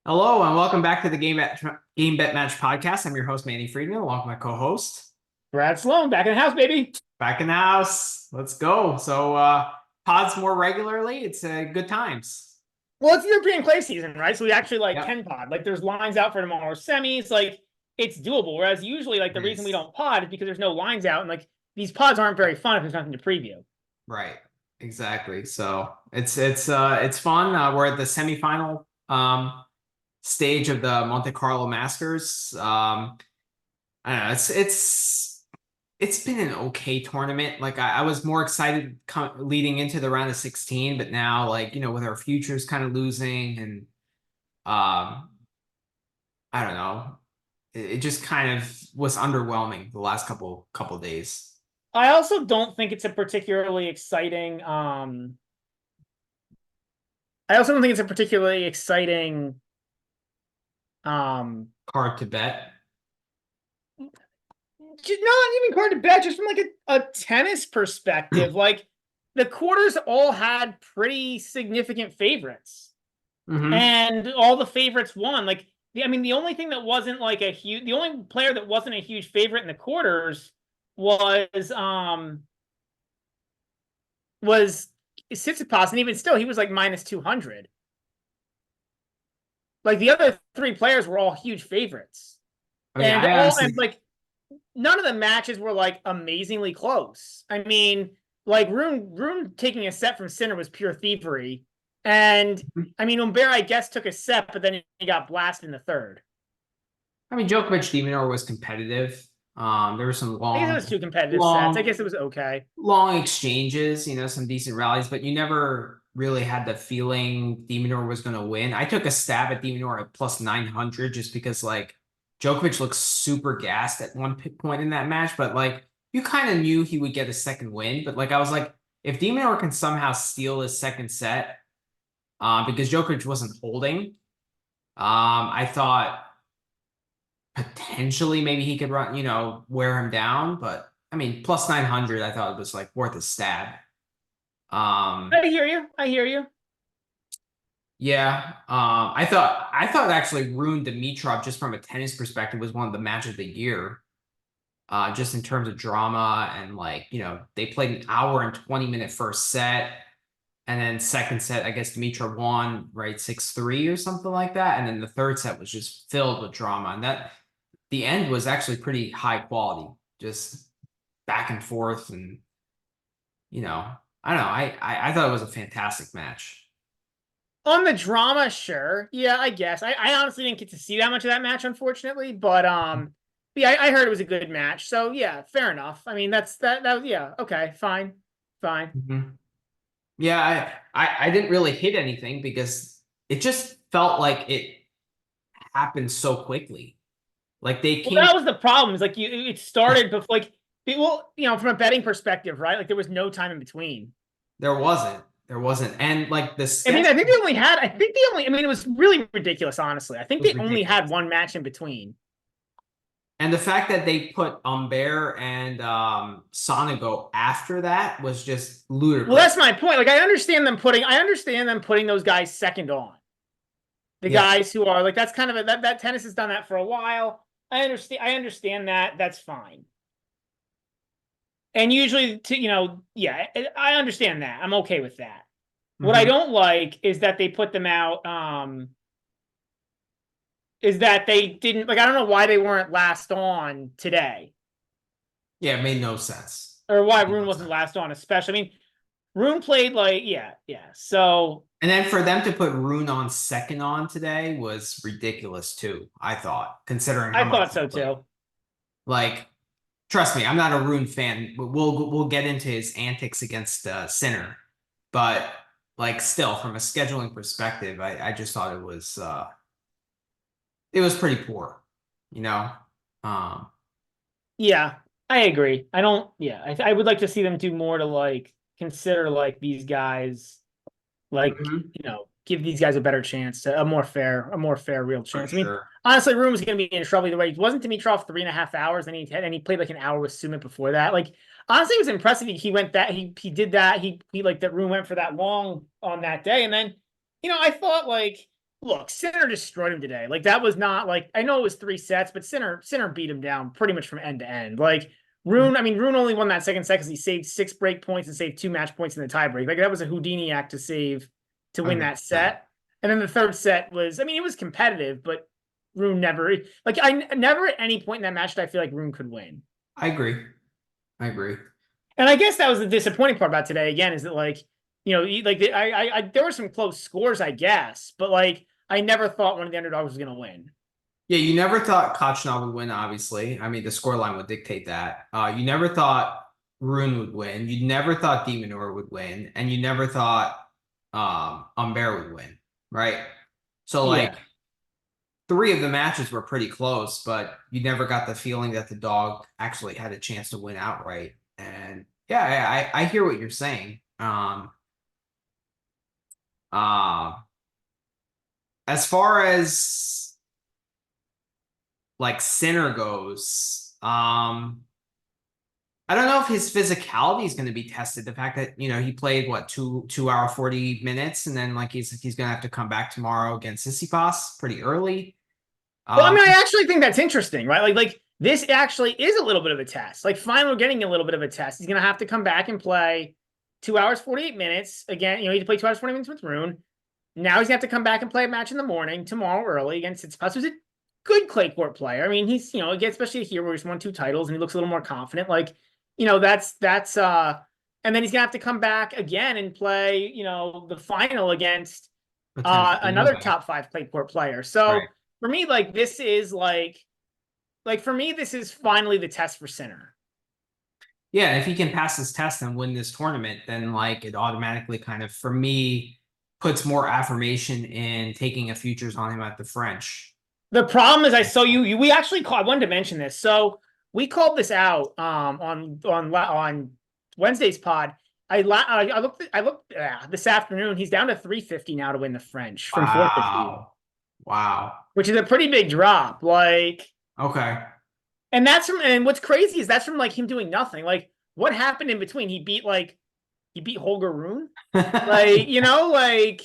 Hello and welcome back to the Game Bet Match podcast. I'm your host Manny Friedman, along with my co-host. Brad Sloan back in the house, baby. Back in the house. Let's go. So pods more regularly. It's good times. Well, it's European clay season, right? So we actually Yep, can pod. There's lines out for tomorrow semis. It's doable. Whereas usually it the reason we is. don't pod is because there's no lines out, and these pods aren't very fun if there's nothing to preview. Right. Exactly. So it's fun. We're at the semifinal stage of the Monte Carlo Masters. I don't know. It's been an okay tournament. Like I was more excited leading into the round of 16, but now with our futures kind of losing and I don't know, it just kind of was underwhelming the last couple days. I also don't think it's a particularly exciting. I also don't think it's a particularly exciting. Um, Hard to bet. Not even card to bet, just from a tennis perspective. The quarters all had pretty significant favorites. Hmm. And all the favorites won. The only thing that wasn't the only player that wasn't a huge favorite in the quarters was Tsitsipas, and even still, he was like minus 200. Like the other three players were all huge favorites, Oh yeah, and I all honestly. and none of the matches were amazingly close. I mean, Rune taking a set from Sinner was pure thievery, and I mean Umber I guess took a set, but then he got blasted in the third. I mean, Djokovic Demonor was competitive. There were some I guess it was two competitive sets. I long guess it was okay. long exchanges, some decent rallies, but you never really had the feeling Demonor was going to win. I took a stab at Demonor at plus 900 just because Djokovic looked super gassed at one point in that match, but you kind of knew he would get a second win. But I was like, if Demonor can somehow steal his second set, because Djokovic wasn't holding, I thought potentially maybe he could run, wear him down. But I mean, plus 900, I thought it was worth a stab. Um, I hear you. I hear you. yeah. I thought actually Rune Dimitrov, just from a tennis perspective, was one of the match of the year. Just in terms of drama and they played an hour and 20-minute first set. And then second set, I guess Dimitrov won, right, 6-3 or something like that. And then the third set was just filled with drama. And the end was actually pretty high quality, just back and forth. And, I don't know. I thought it was a fantastic match. On the drama, sure. Yeah, I guess. I honestly didn't get to see that much of that match, unfortunately. Yeah, I heard it was a good match. So yeah, fair enough. I mean, that was yeah, okay, fine, fine. Mhm. Yeah, I didn't really hit anything because it just felt like it happened so quickly. Like they Well, came, that was the problem. Is it started before people, from a betting perspective, right? Like there was no time in between. there wasn't, and the I mean, I think schedule they only had. I think they only. I mean, it was really ridiculous, honestly. I think was they only ridiculous. had one match in between. And the fact that they put Umber and Sonego after that was just Well, ludicrous. that's my point. I understand them putting those guys second on. The Yeah. guys who are that's kind of that tennis has done that for a while. I understand that. That's fine. And usually, yeah, I understand that. I'm okay with that. What I Hmm. don't like is that they put them out. Is that they didn't I don't know why they weren't last on today, Yeah, it made no sense. or why Made Rune no wasn't sense. last on, especially. I mean, Rune played yeah, yeah. So And then for them to put Rune on second on today was ridiculous too, I thought, considering how I much thought he so played. too. Like, trust me, I'm not a Rune fan. We'll get into his antics against Sinner, but still, from a scheduling perspective, I just thought it was pretty poor, you know. Um, Yeah, I agree. I don't. Yeah, I would like to see them do more to consider these guys, mhm, give these guys a better chance, to a more fair, real for chance. I mean, sure. honestly, Room was going to be in trouble either way. Wasn't Dimitrov 3.5 hours, and he played like an hour with Sumit before that. Honestly, it was impressive. He went that he did that. He that Room went for that long on that day, and then I thought look, Sinner destroyed him today. Like that was not like I know it was 3 sets, but Sinner beat him down pretty much from end to end. Like Rune, I mean, Rune only won that second set because he saved 6 break points and saved 2 match points in the tiebreak. Like that was a Houdini act to save to win that 100%. set. And then the third set was, I mean, it was competitive, but Rune never like I never at any point in that match did I feel like Rune could win. I agree. I agree. And I guess that was the disappointing part about today. Again, is that like like I there were some close scores, I guess, but like I never thought one of the underdogs was going to win. Yeah, you never thought Kochna would win, obviously. I mean, the scoreline would dictate that. You never thought Rune would win. You never thought De Minaur would win. And you never thought Humbert would win, right? So, like, Yeah. 3 of the matches were pretty close, but you never got the feeling that the dog actually had a chance to win outright. And yeah, I hear what you're saying. Uh, as far as like Sinner goes, I don't know if his physicality is going to be tested. The fact that he played what 2 hour 40 minutes, and then like he's going to have to come back tomorrow against Tsitsipas pretty early. Well, I mean, I actually think that's interesting, right? Like this actually is a little bit of a test. Like finally, we're getting a little bit of a test. He's going to have to come back and play 2 hours 48 minutes again. He had to play 2 hours 40 minutes with Rune. Now he's going to have to come back and play a match in the morning tomorrow early against Tsitsipas, who's a good clay court player. I mean, he's again, especially here where he's won 2 titles and he looks a little more confident. Like that's and then he's gonna have to come back again and play the final against Potentially another nobody. top 5 clay court player. So Right. for me, like this is like for me, this is finally the test for Sinner. Yeah, if he can pass this test and win this tournament, then like it automatically kind of, for me, puts more affirmation in taking a futures on him at the French. The problem is, I saw you. We actually called. I wanted to mention this. So we called this out on Wednesday's pod. I looked this afternoon. He's down to 350 now to win the French from 450, Wow. Wow. which is a pretty big drop. Like, Okay. and that's from. And what's crazy is that's from like him doing nothing. Like, what happened in between? He beat Holger Rune. Like, like.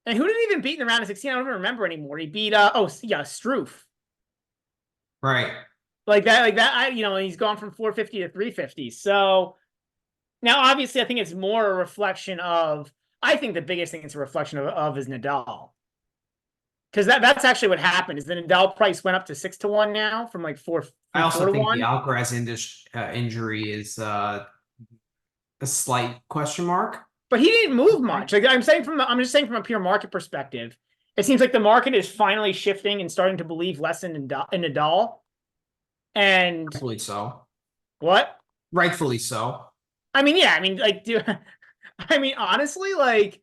And who did he even beat in the round of 16? I don't even remember anymore. He beat Struff. Right. Like that. He's gone from 450 to 350. So now obviously I think it's more a reflection of I think the biggest thing it's a reflection of is Nadal. Because that's actually what happened is the Nadal price went up to 6-1 now from like four I from also 4 to think 1. the Alcaraz injury is a slight question mark. But he didn't move much. Like I'm just saying from a pure market perspective, it seems like the market is finally shifting and starting to believe less in Nadal. And Rightfully so. what? Rightfully so. I mean, yeah. I mean, like, I mean, honestly, like,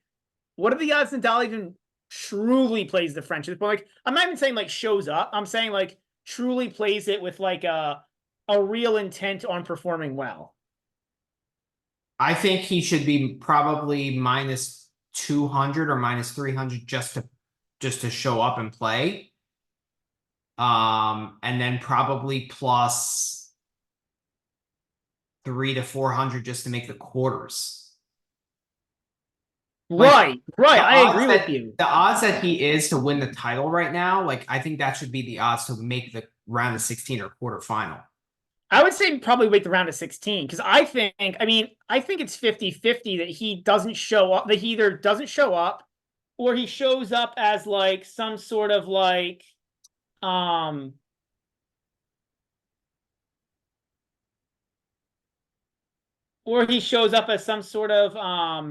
what are the odds Nadal even truly plays the French? But like, I'm not even saying like shows up. I'm saying like truly plays it with like a real intent on performing well. I think he should be probably minus 200 or minus 300 just to show up and play. And then probably plus 300 to 400 just to make the quarters. Right. I agree with you. The odds that he is to win the title right now, like I think that should be the odds to make the round of 16 or quarterfinal. I would say probably wait the round of 16 because I think it's 50-50 that he doesn't show up, that he either doesn't show up or he shows up as like some sort of like or he shows up as some sort of I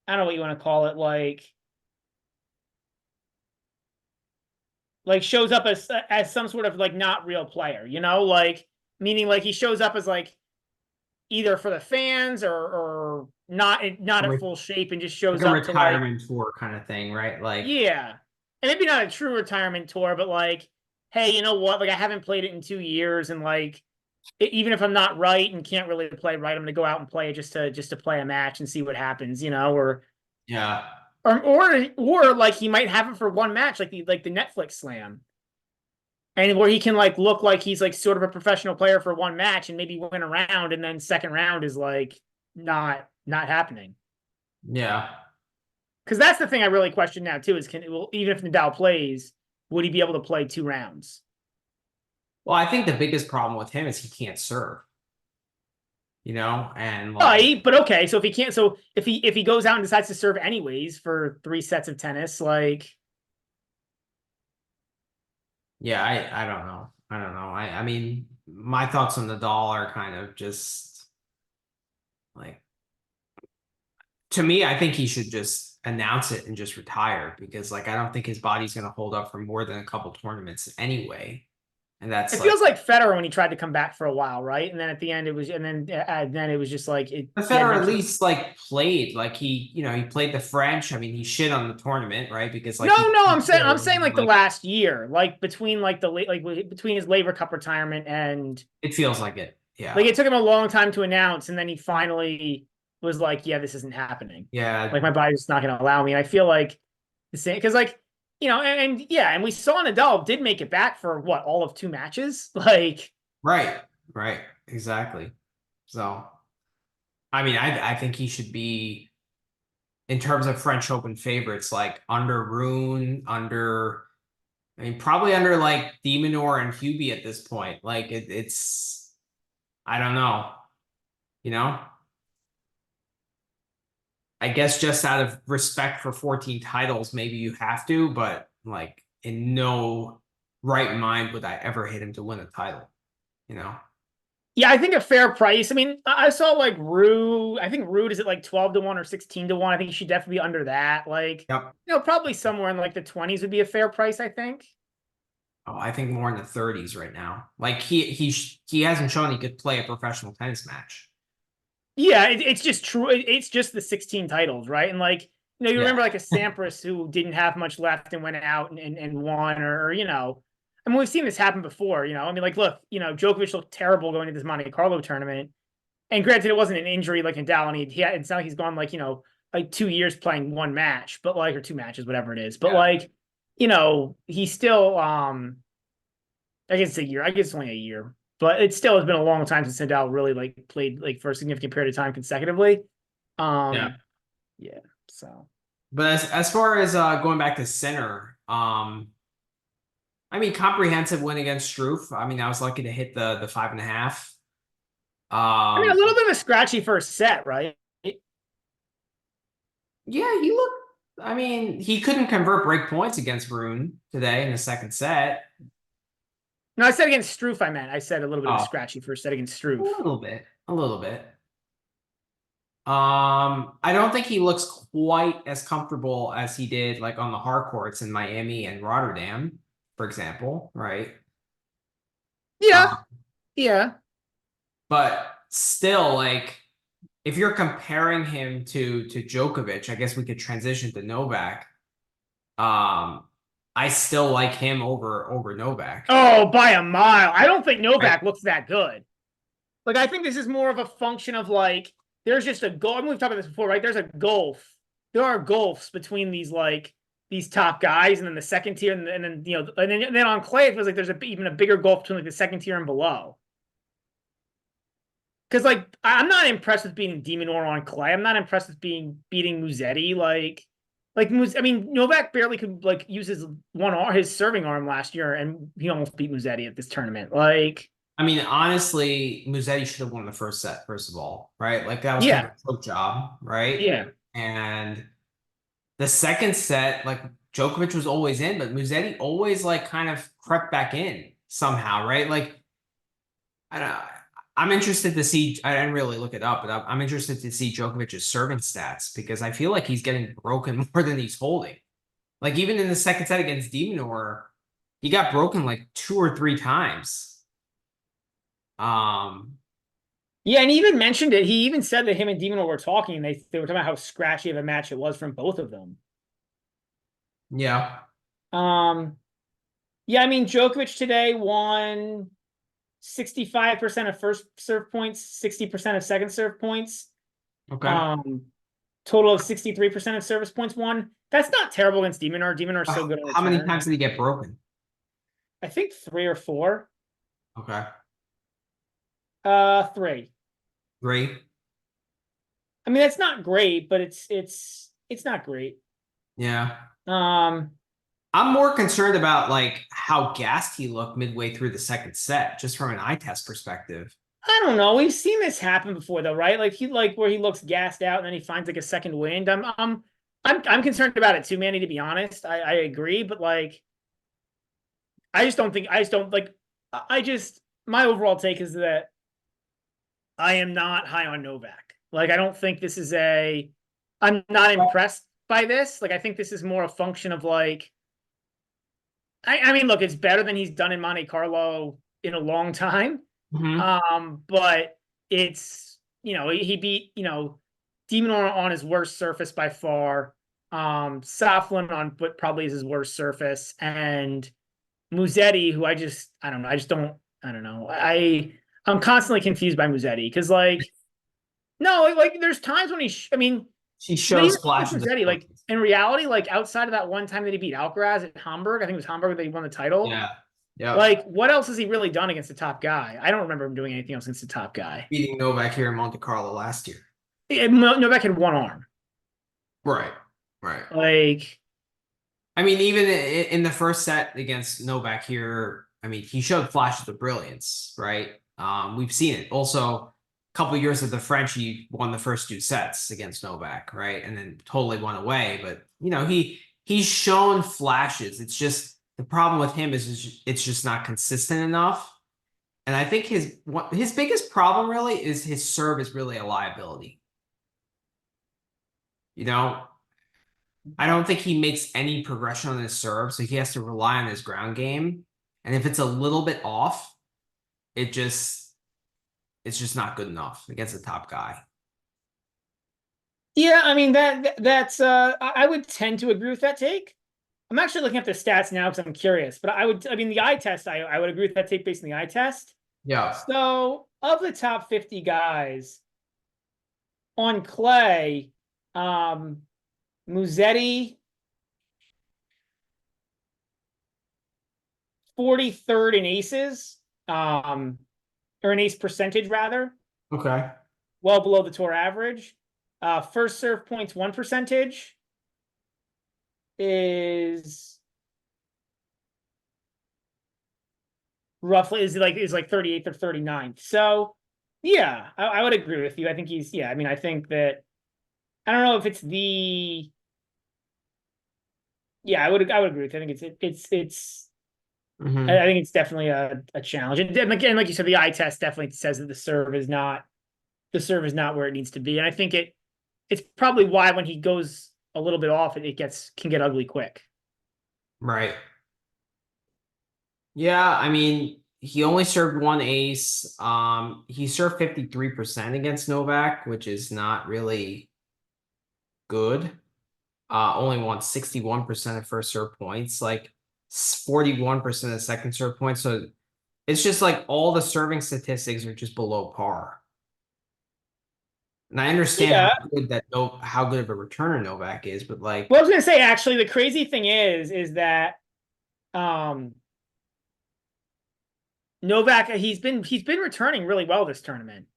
don't know what you want to call it, like shows up as some sort of like not real player, like meaning like he shows up as like either for the fans or not at full shape and just shows like a up retirement to tour kind of thing, right? Like yeah, and maybe not a true retirement tour, but like, hey, you know what? Like I haven't played it in 2 years, and like even if I'm not right and can't really play right, I'm gonna go out and play it just to play a match and see what happens, or yeah. Or like he might have it for one match, like the Netflix slam. And where he can like look like he's like sort of a professional player for one match and maybe win a round, and then second round is like not happening. Yeah. Because that's the thing I really question now too, is even if Nadal plays, would he be able to play 2 rounds? Well, I think the biggest problem with him is he can't serve. And like, Right, but okay, so if he can't, so if he goes out and decides to serve anyways for 3 sets of tennis, like, yeah, I don't know. I don't know. I mean, my thoughts on Nadal are kind of just like, to me, I think he should just announce it and just retire because like I don't think his body's gonna hold up for more than a couple tournaments anyway. And that's it like feels like Federer when he tried to come back for a while, right? And then at the end it was, and then it was just like the he had Federer to at keep. least like played like he played the French. I mean, he shit on the tournament, right? Because like No, he I'm saying like the like last year, like between like between his Laver Cup retirement and it feels like it. like Yeah. it took him a long time to announce, and then he finally was like, "Yeah, this isn't happening. Yeah. Like my body's not going to allow me." And I feel like the same because like and yeah, and we saw Nadal did make it back for what, all of 2 matches, like. Right. Right. Exactly. So I mean, I think he should be in terms of French Open favorites, like under Rune, I mean, probably under like Demonor and Hubie at this point. Like it's I don't know, you know? I guess just out of respect for 14 titles, maybe you have to, but like in no right mind would I ever hit him to win a title, you know? Yeah, I think a fair price. I mean, I saw like Ruud. I think Ruud is at like 12 to 1 or 16 to 1. I think he should definitely be under that. Like, Yep. probably somewhere in like the 20s would be a fair price, I think. Oh, I think more in the 30s right now. Like he hasn't shown he could play a professional tennis match. Yeah, it's just true. It's just the 16 titles, right? And like, you Yeah. remember like a Sampras who didn't have much left and went out and won, or. I mean, we've seen this happen before, I mean, like, look, Djokovic looked terrible going to this Monte Carlo tournament. And granted, it wasn't an injury like Nadal, and it's not like he's gone like 2 years playing one match, but like, or 2 matches, whatever it is. But Yeah. like, he's still I guess it's a year. I guess it's only a year, but it still has been a long time since Nadal really like played like for a significant period of time consecutively. Yeah. Yeah. So But as far as going back to center, I mean comprehensive win against Struff. I mean, I was lucky to hit the 5.5. I mean, a Um, little bit of a scratchy first set, right? yeah, he looked. I mean, he couldn't convert break points against Rune today in the second set. No, I said against Struff. I said a little bit of a Oh, scratchy first set against a Struff. little bit, a little bit. I don't think he looks quite as comfortable as he did like on the hard courts in Miami and Rotterdam, for example, right? Yeah, Um, yeah. but still, like if you're comparing him to Djokovic, I guess we could transition to Novak. Um, I still like him over Novak. Oh, by a mile. I don't think Right? Novak looks that good. Like, I think this is more of a function of like, there's just a gulf. I mean, we've talked about this before, right? There's a gulf. There are gulfs between these top guys, and then the second tier, and then and then on clay, it feels like there's even a bigger gulf between like the second tier and below. Because like, I'm not impressed with beating Demonor on clay. I'm not impressed with beating Musetti. I mean, Novak barely could like use his serving arm last year, and he almost beat Musetti at this tournament. Like, I mean, honestly, Musetti should have won the first set, first of all, right? Like that was kind yeah, of a choke job, right? yeah. And the second set, like Djokovic was always in, but Musetti always like kind of crept back in somehow, right? Like I don't know. I'm interested to see. I didn't really look it up, but I'm interested to see Djokovic's serving stats because I feel like he's getting broken more than he's holding. Like even in the second set against Demonor, he got broken like 2 or 3 times. Um, Yeah, and he even mentioned it. He even said that him and Demon were talking, and they were talking about how scratchy of a match it was from both of them. yeah. Um, yeah, I mean, Djokovic today won 65% of first serve points, 60% of second serve points. Okay. Um, total of 63% of service points won. That's not terrible against Demonor. Demonor's so good on How many return. times did he get broken? I think 3 or 4. Okay. 3. Great. I mean, that's not great, but it's not great. Yeah. Um, I'm more concerned about like how gassed he looked midway through the second set, just from an eye test perspective. I don't know. We've seen this happen before, though, right? Like where he looks gassed out and then he finds like a second wind. I'm concerned about it too, Manny. To be honest, I agree, but like, I just don't like. I just my overall take is that I am not high on Novak. Like, I don't think this is a. I'm not impressed by this. Like, I think this is more a function of like. I mean, look, it's better than he's done in Monte Carlo in a long time. Hmm. But it's he beat Demon on his worst surface by far. Saflin on what probably is his worst surface, and Musetti, who I don't know, I don't know. I'm constantly confused by Musetti because like no, like there's times when I mean, She but even shows with flashes of Musetti, like brilliance. in reality, like outside of that one time that he beat Alcaraz at Hamburg, I think it was Hamburg that he won the title. Yeah. Yep. Like, what else has he really done against the top guy? I don't remember him doing anything else against the top guy. Beating Novak here in Monte Carlo last year. Novak had one arm. Right. Right. Like, I mean, even in the first set against Novak here, I mean, he showed flashes of brilliance, right? We've seen it. Also, a couple years of the French, he won the first two sets against Novak, right? And then totally went away. But he's shown flashes. It's just the problem with him is it's just not consistent enough. And I think his biggest problem really is his serve is really a liability. You know, I don't think he makes any progression on his serve, so he has to rely on his ground game. And if it's a little bit off, it just it's just not good enough against the top guy. yeah, I mean that's I would tend to agree with that take. I'm actually looking at the stats now because I'm curious, but I mean the eye test, I would agree with that take based on the eye test. Yeah. So of the top 50 guys on clay, Musetti 43rd in aces, or an ace percentage rather, Okay. well below the tour average. First serve points one percentage is roughly is like 38th or 39th. So yeah, I would agree with you. I think he's I mean, I think that I don't know if it's the I would agree with you. I think it's I Hmm. think it's definitely a challenge. And again, like you said, the eye test definitely says that the serve is not where it needs to be. And I think it's probably why when he goes a little bit off, it can get ugly quick. Right. Yeah, I mean, he only served one ace. He served 53% against Novak, which is not really good. Only won 61% of first serve points, like 41% of second serve points. So it's just like all the serving statistics are just below par. And I understand Yeah. how good of a returner Novak is, but like, Well, I was gonna say actually, the crazy thing is that um Novak he's been returning really well this tournament.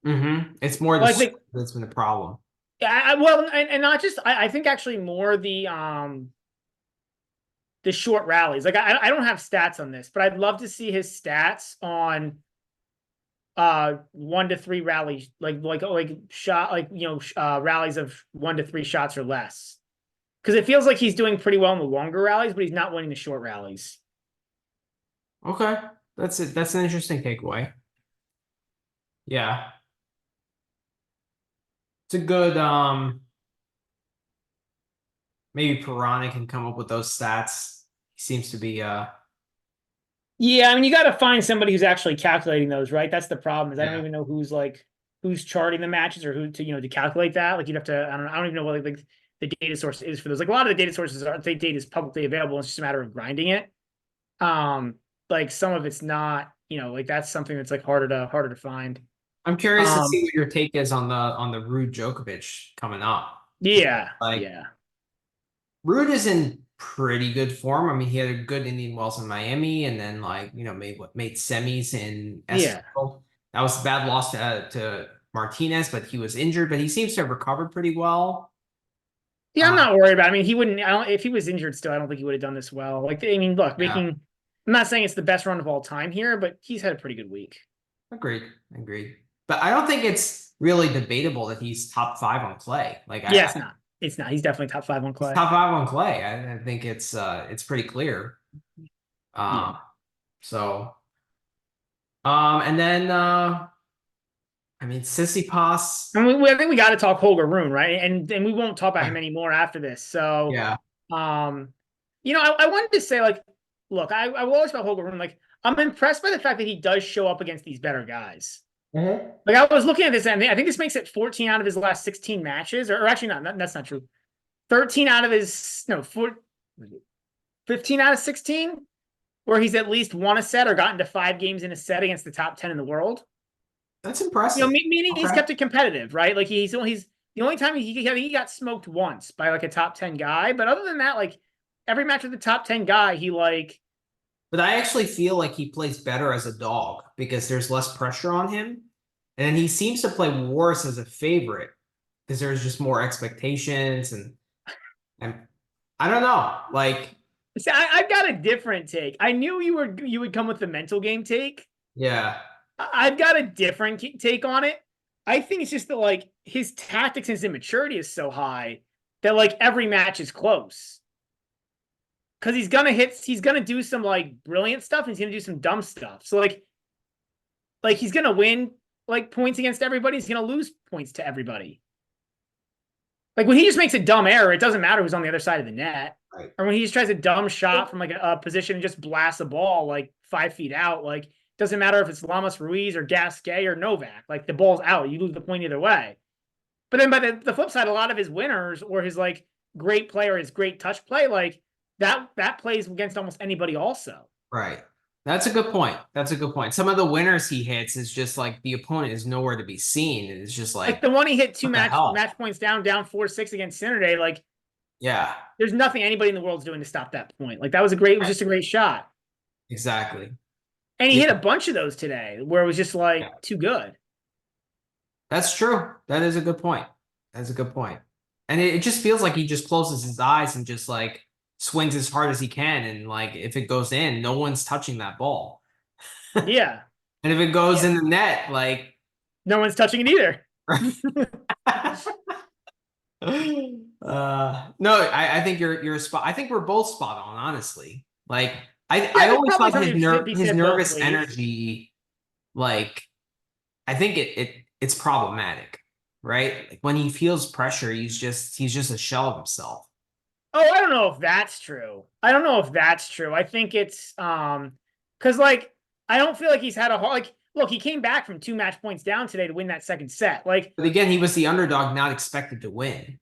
it's more the Like serve that's been the problem. well, and not just I think actually more the short rallies. Like I don't have stats on this, but I'd love to see his stats on 1 to 3 rallies, like shot like rallies of 1 to 3 shots or less. Because it feels like he's doing pretty well in the longer rallies, but he's not winning the short rallies. Okay, that's it. That's an interesting takeaway. Yeah, it's a good maybe Pirani can come up with those stats. He seems to be Yeah, I mean, you got to find somebody who's actually calculating those, right? That's the problem. Is I don't yeah. even know who's charting the matches or who to calculate that. Like you'd have to. I don't even know what like the data source is for those. Like a lot of the data sources are the data is publicly available. It's just a matter of grinding it. Um, like some of it's not. Like that's something that's like harder to find. I'm curious to see Um, what your take is on the Ruud Djokovic coming up. yeah, Like yeah, Ruud is in pretty good form. I mean, he had a good Indian Wells in Miami, and then like made semis in yeah. Estoril. That was a bad loss to Martinez, but he was injured. But he seems to have recovered pretty well. Yeah, I'm not worried about it. I mean, he wouldn't. If he was injured still, I don't think he would have done this well. Like, I mean, look, Yeah, making. I'm not saying it's the best run of all time here, but he's had a pretty good week. agreed, agreed. But I don't think it's really debatable that he's top 5 on clay. Like Yeah, it's not. It's not. He's definitely top 5 on he's clay. top 5 on clay. I think it's pretty clear. Yeah. So and then I mean Tsitsipas. I mean, I think we got to talk Holger Rune, right? And we won't talk about him anymore after this. So, Yeah. um, I wanted to say, like, look, I will always about Holger Rune. Like, I'm impressed by the fact that he does show up against these better guys. Like, I was looking at this, and I think this makes it 14 out of his last 16 matches, or actually, not that's not true. 13 out of his 15 out of 16, where he's at least won a set or gotten to 5 games in a set against the top 10 in the world. That's impressive. Meaning he's Okay. kept it competitive, right? Like he's the only time he got smoked once by like a top 10 guy, but other than that, like every match with the top 10 guy, he like. But I actually feel like he plays better as a dog because there's less pressure on him. And he seems to play worse as a favorite because there's just more expectations and I don't know. Like, See, I've got a different take. I knew you would come with the mental game take. yeah. I've got a different take on it. I think it's just that like his tactics and his immaturity is so high that like every match is close. Because he's gonna do some like brilliant stuff and he's gonna do some dumb stuff. So like he's gonna win like points against everybody, he's gonna lose points to everybody. Like when he just makes a dumb error, it doesn't matter who's on the other side of the net. Right. Or when he just tries a dumb shot from like a position and just blasts a ball like 5 feet out, like doesn't matter if it's Lamas Ruiz or Gasquet or Novak. Like the ball's out, you lose the point either way. But then by the flip side, a lot of his winners or his like great play or his great touch play, like that plays against almost anybody also. Right. That's a good point. That's a good point. Some of the winners he hits is just like the opponent is nowhere to be seen. And it's just Like like, the one he hit two what the match hell? points down 4-6 against Sinner, like Yeah. there's nothing anybody in the world's doing to stop that point. Like that was it was just a great shot. Exactly. And he Yeah. hit a bunch of those today where it was just like Yeah. too good. That's true. That is a good point. That's a good point. And it just feels like he just closes his eyes and just like swings as hard as he can. And like if it goes in, no one's touching that ball. Yeah. And if it goes in the net, like No one's touching it either. no, I think you're spot. I think we're both spot on, honestly. Like I Yeah, always probably thought something to be his said both nervous ways. energy, like I think it's problematic, right? Like when he feels pressure, he's just a shell of himself. Oh, I don't know if that's true. I don't know if that's true. I think it's because like I don't feel like he's had a hard like look, he came back from 2 match points down today to win that second set. Like But again, he was the underdog, not expected to win.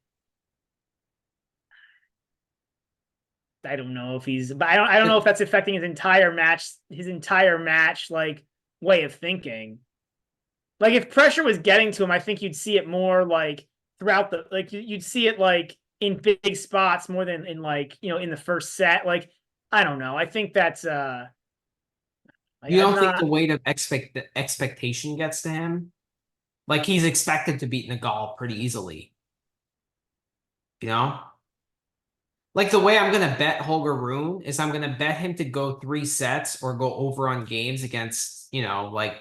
I don't know if he's but I don't know if that's affecting his entire match like way of thinking. Like if pressure was getting to him, I think you'd see it more like throughout the like you'd see it like in big spots more than in like, in the first set. Like I don't know. I think that's like You I'm don't think not the weight of expectation gets to him? Like he's expected to beat Nagal pretty easily. You know? Like the way I'm gonna bet Holger Rune is I'm gonna bet him to go 3 sets or go over on games against, like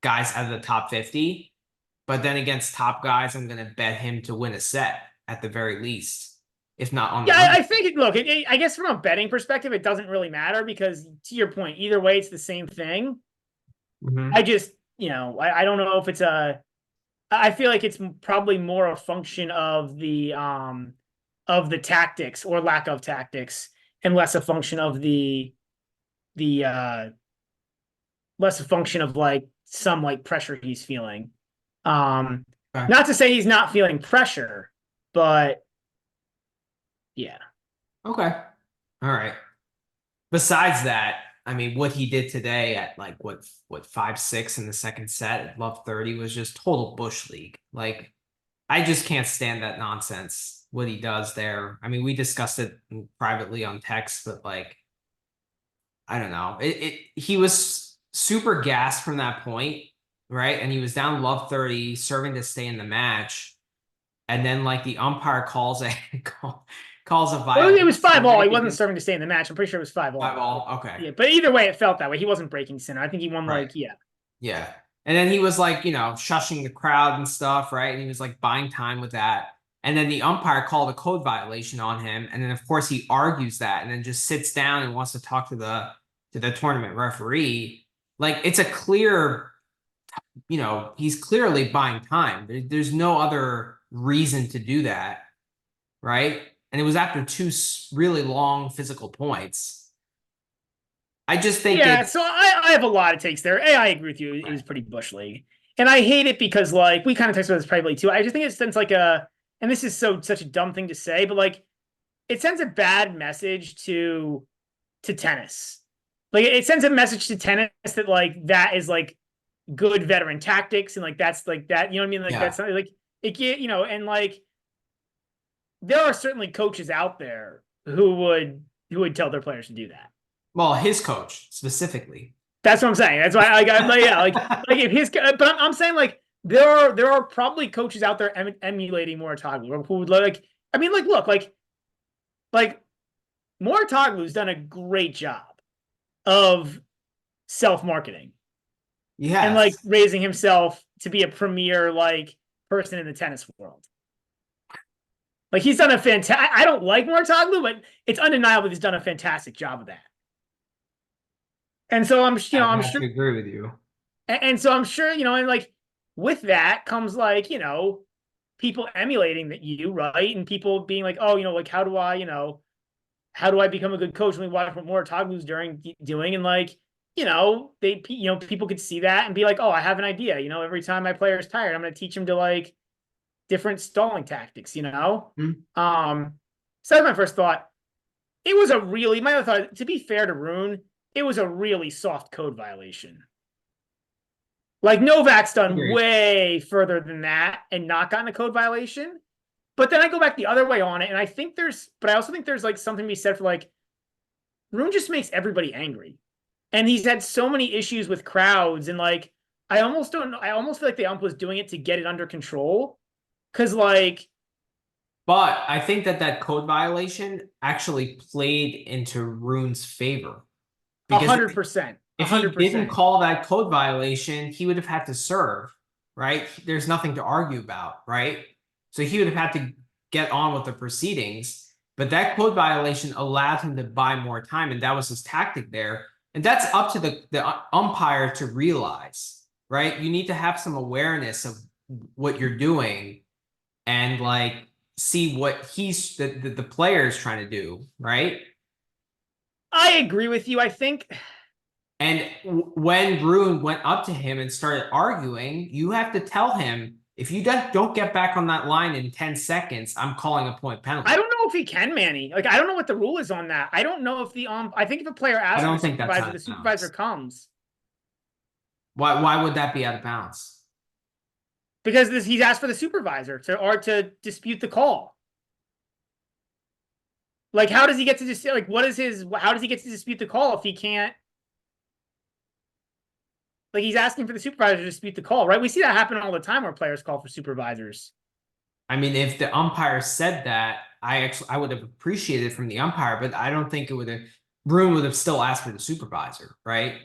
guys out of the top 50. But then against top guys, I'm gonna bet him to win a set at the very least, if not on the Yeah, money. I think look, I guess from a betting perspective, it doesn't really matter because to your point, either way, it's the same thing. Mhm. I just, I don't know if it's I feel like it's probably more a function of the tactics or lack of tactics and less a function of the less a function of like some like pressure he's feeling. Okay. Not to say he's not feeling pressure, but yeah. Okay. All right. Besides that, I mean, what he did today at like what 5-6 in the second set at Love 30 was just total bush league. Like, I just can't stand that nonsense. What he does there. I mean, we discussed it privately on text, but like, I don't know. He was super gassed from that point, right? And he was down Love 30, serving to stay in the match. and then like the umpire calls a calls a Well, it was violation. 5-all. Right? He wasn't serving to stay in the match. I'm pretty sure it was 5-all. 5-all. Okay. Yeah, but either way, it felt that way. He wasn't breaking Sinner. I think he won Right. like, yeah. Yeah. And then he was like, shushing the crowd and stuff, right? And he was like buying time with that. And then the umpire called a code violation on him. And then of course he argues that and then just sits down and wants to talk to the tournament referee. Like it's a clear, he's clearly buying time. There's no other reason to do that, right? And it was after two really long physical points. I just think Yeah, so I have a lot of takes there. I agree with you. It was pretty bush league. And I hate it because like we kind of talked about this privately too. I just think it sends like and this is such a dumb thing to say, but like it sends a bad message to tennis. Like it sends a message to tennis that like that is like good veteran tactics and like that's like that, you know what I mean? Like that's not like it get, and like there are certainly coaches out there who would tell their players to do that. Well, his coach specifically. That's what I'm saying. That's why I got like, yeah, like if his, but I'm saying like there are probably coaches out there emulating Mouratoglou who would like. I mean, like look, like Mouratoglou's done a great job of self-marketing. Yeah. And like raising himself to be a premier like person in the tennis world. Like he's done a fantastic. I don't like Mouratoglou, but it's undeniable he's done a fantastic job of that. And so I'm sure agree with you. And so I'm sure, and like with that comes like, people emulating that right? And people being like, oh, like how do I become a good coach? When we watch what Mouratoglou's doing, and like, people could see that and be like, oh, I have an idea. Every time my player is tired, I'm going to teach him to like different stalling tactics. Mm-hmm. So that's my first thought. It was my other thought. To be fair to Rune, it was a really soft code violation. Like Novak's done way further than that and not gotten a code violation. But then I go back the other way on it, and I also think there's like something to be said for like Rune just makes everybody angry. And he's had so many issues with crowds, and like I almost feel like the ump was doing it to get it under control. Cause like But I think that code violation actually played into Rune's favor. 100%. If he didn't call that code violation, he would have had to serve, right? There's nothing to argue about, right? So he would have had to get on with the proceedings. But that code violation allowed him to buy more time, and that was his tactic there. And that's up to the umpire to realize, right? You need to have some awareness of what you're doing and like see what the player is trying to do, right? I agree with you. I think. And when Rune went up to him and started arguing, you have to tell him, if you don't get back on that line in 10 seconds, I'm calling a point penalty. I don't know if he can, Manny. Like, I don't know what the rule is on that. I don't know if I think if a player asks for the supervisor, the supervisor comes. Why would that be out of bounds? Because he's asked for the supervisor to dispute the call. Like, how does he get to how does he get to dispute the call if he can't? Like, he's asking for the supervisor to dispute the call, right? We see that happen all the time where players call for supervisors. I mean, if the umpire said that, I would have appreciated it from the umpire, but I don't think Rune would have still asked for the supervisor, right?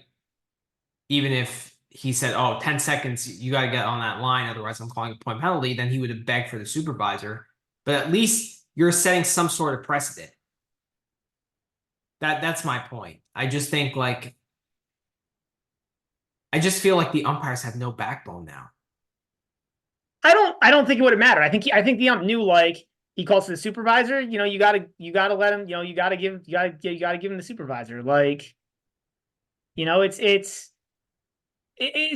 Even if he said, oh, 10 seconds, you got to get on that line, otherwise I'm calling a point penalty, then he would have begged for the supervisor. But at least you're setting some sort of precedent. That's my point. I just think I just feel like the umpires have no backbone now. I don't think it would have mattered. I think the ump knew, like, he calls to the supervisor, you gotta let him, you gotta give him the supervisor. Like,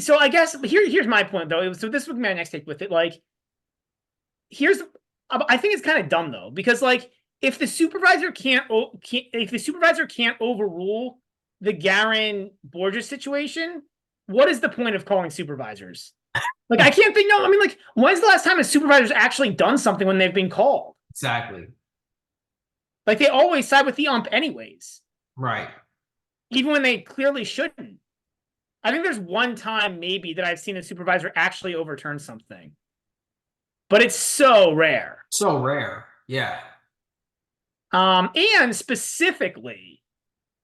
so I guess here's my point though. So this would be my next take with it. Like, I think it's kind of dumb though, because like if the supervisor can't overrule the Garin Borges situation, what is the point of calling supervisors? Like, I can't think. No, I mean, like, when's the last time a supervisor's actually done something when they've been called? Exactly. Like, they always side with the ump anyways. Right. Even when they clearly shouldn't. I think there's one time maybe that I've seen a supervisor actually overturn something. but it's so rare. So rare. Yeah. And specifically,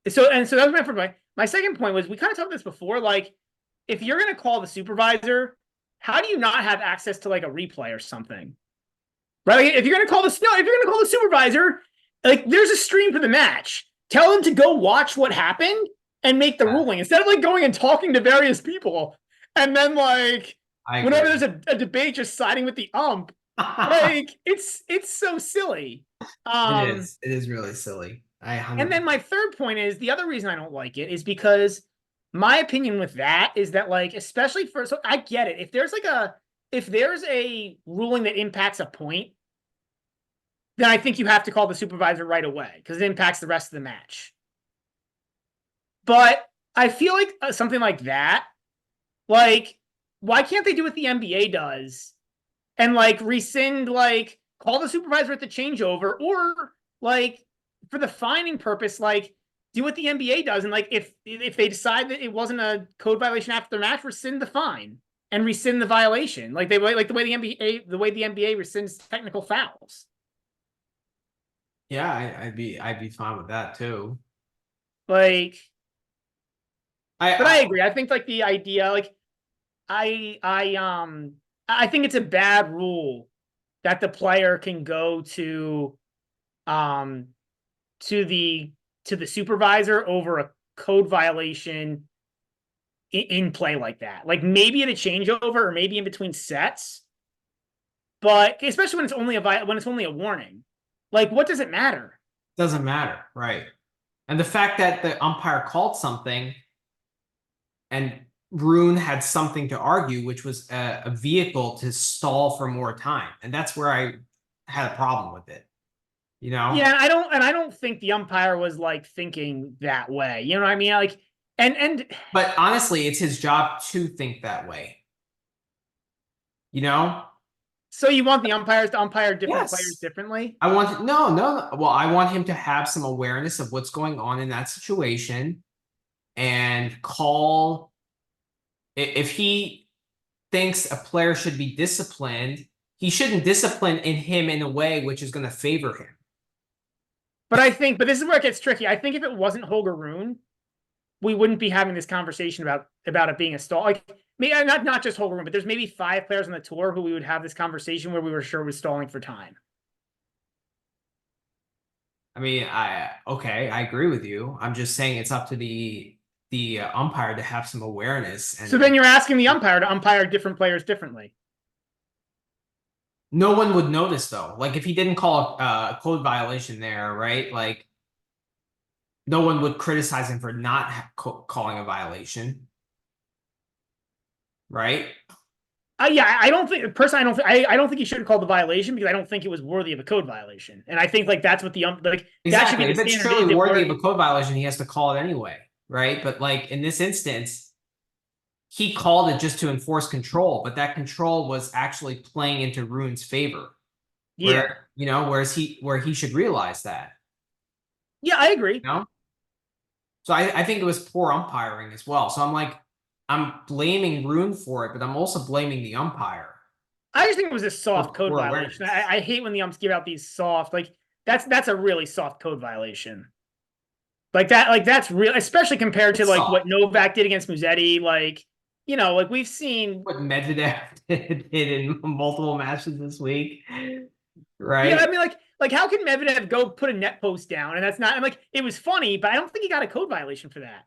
so that was my first point. My second point was we kind of talked this before. Like, if you're gonna call the supervisor, how do you not have access to like a replay or something? Right? Like, if you're gonna call the supervisor, like there's a stream for the match. Tell them to go watch what happened and make the ruling instead of like going and talking to various people and then like whenever there's a debate just siding with the ump. Like it's so silly. It is really silly. And then my third point is the other reason I don't like it is because my opinion with that is that like especially for so I get it. If there's a ruling that impacts a point, then I think you have to call the supervisor right away because it impacts the rest of the match. But I feel like something like that, like why can't they do what the NBA does and like rescind, like call the supervisor at the changeover, or like for the fining purpose, like do what the NBA does, and like if they decide that it wasn't a code violation after the match, rescind the fine and rescind the violation, like the way the NBA rescinds technical fouls. Yeah, I'd be fine with that too. Like, but I I agree. I think like the idea, like I think it's a bad rule that the player can go um to the supervisor over a code violation in play like that. Like maybe at a changeover or maybe in between sets, but especially when it's only a warning. Like what does it matter? doesn't matter, right? And the fact that the umpire called something and Rune had something to argue, which was a vehicle to stall for more time. And that's where I had a problem with it. You know? Yeah, and I don't think the umpire was like thinking that way. You know what I mean? Like and But honestly, it's his job to think that way. You know? so you want the umpires to umpire different players Yes. differently? I want no. Well, I want him to have some awareness of what's going on in that situation and call if he thinks a player should be disciplined, he shouldn't discipline in him in a way which is going to favor him. But this is where it gets tricky. I think if it wasn't Holger Rune, we wouldn't be having this conversation about it being a stall. Like maybe not just Holger Rune, but there's maybe 5 players on the tour who we would have this conversation where we were sure was stalling for time. I mean, I agree with you. I'm just saying it's up to the umpire to have some awareness. And So then you're asking the umpire to umpire different players differently. no one would notice though. Like if he didn't call a code violation there, right? Like no one would criticize him for not calling a violation, right? Yeah, I don't think personally. I don't think he should have called the violation because I don't think it was worthy of a code violation. And I think like that's what the like that should be Exactly. the If it's standard. truly worthy of a code violation, he has to call it anyway, right? But like in this instance, he called it just to enforce control, but that control was actually playing into Rune's favor. Yeah, Where he should realize that. yeah, I agree. You know? So I think it was poor umpiring as well. So I'm blaming Rune for it, but I'm also blaming the umpire. I just think it was a soft code Poor violation. awareness. I hate when the umps give out these soft, like that's a really soft code violation. Like that's real, especially compared to It's like what soft. Novak did against Musetti. Like, like we've seen. What Medvedev did in multiple matches this week, Yeah, I right? mean, like how can Medvedev go put a net post down and that's not? And like it was funny, but I don't think he got a code violation for that.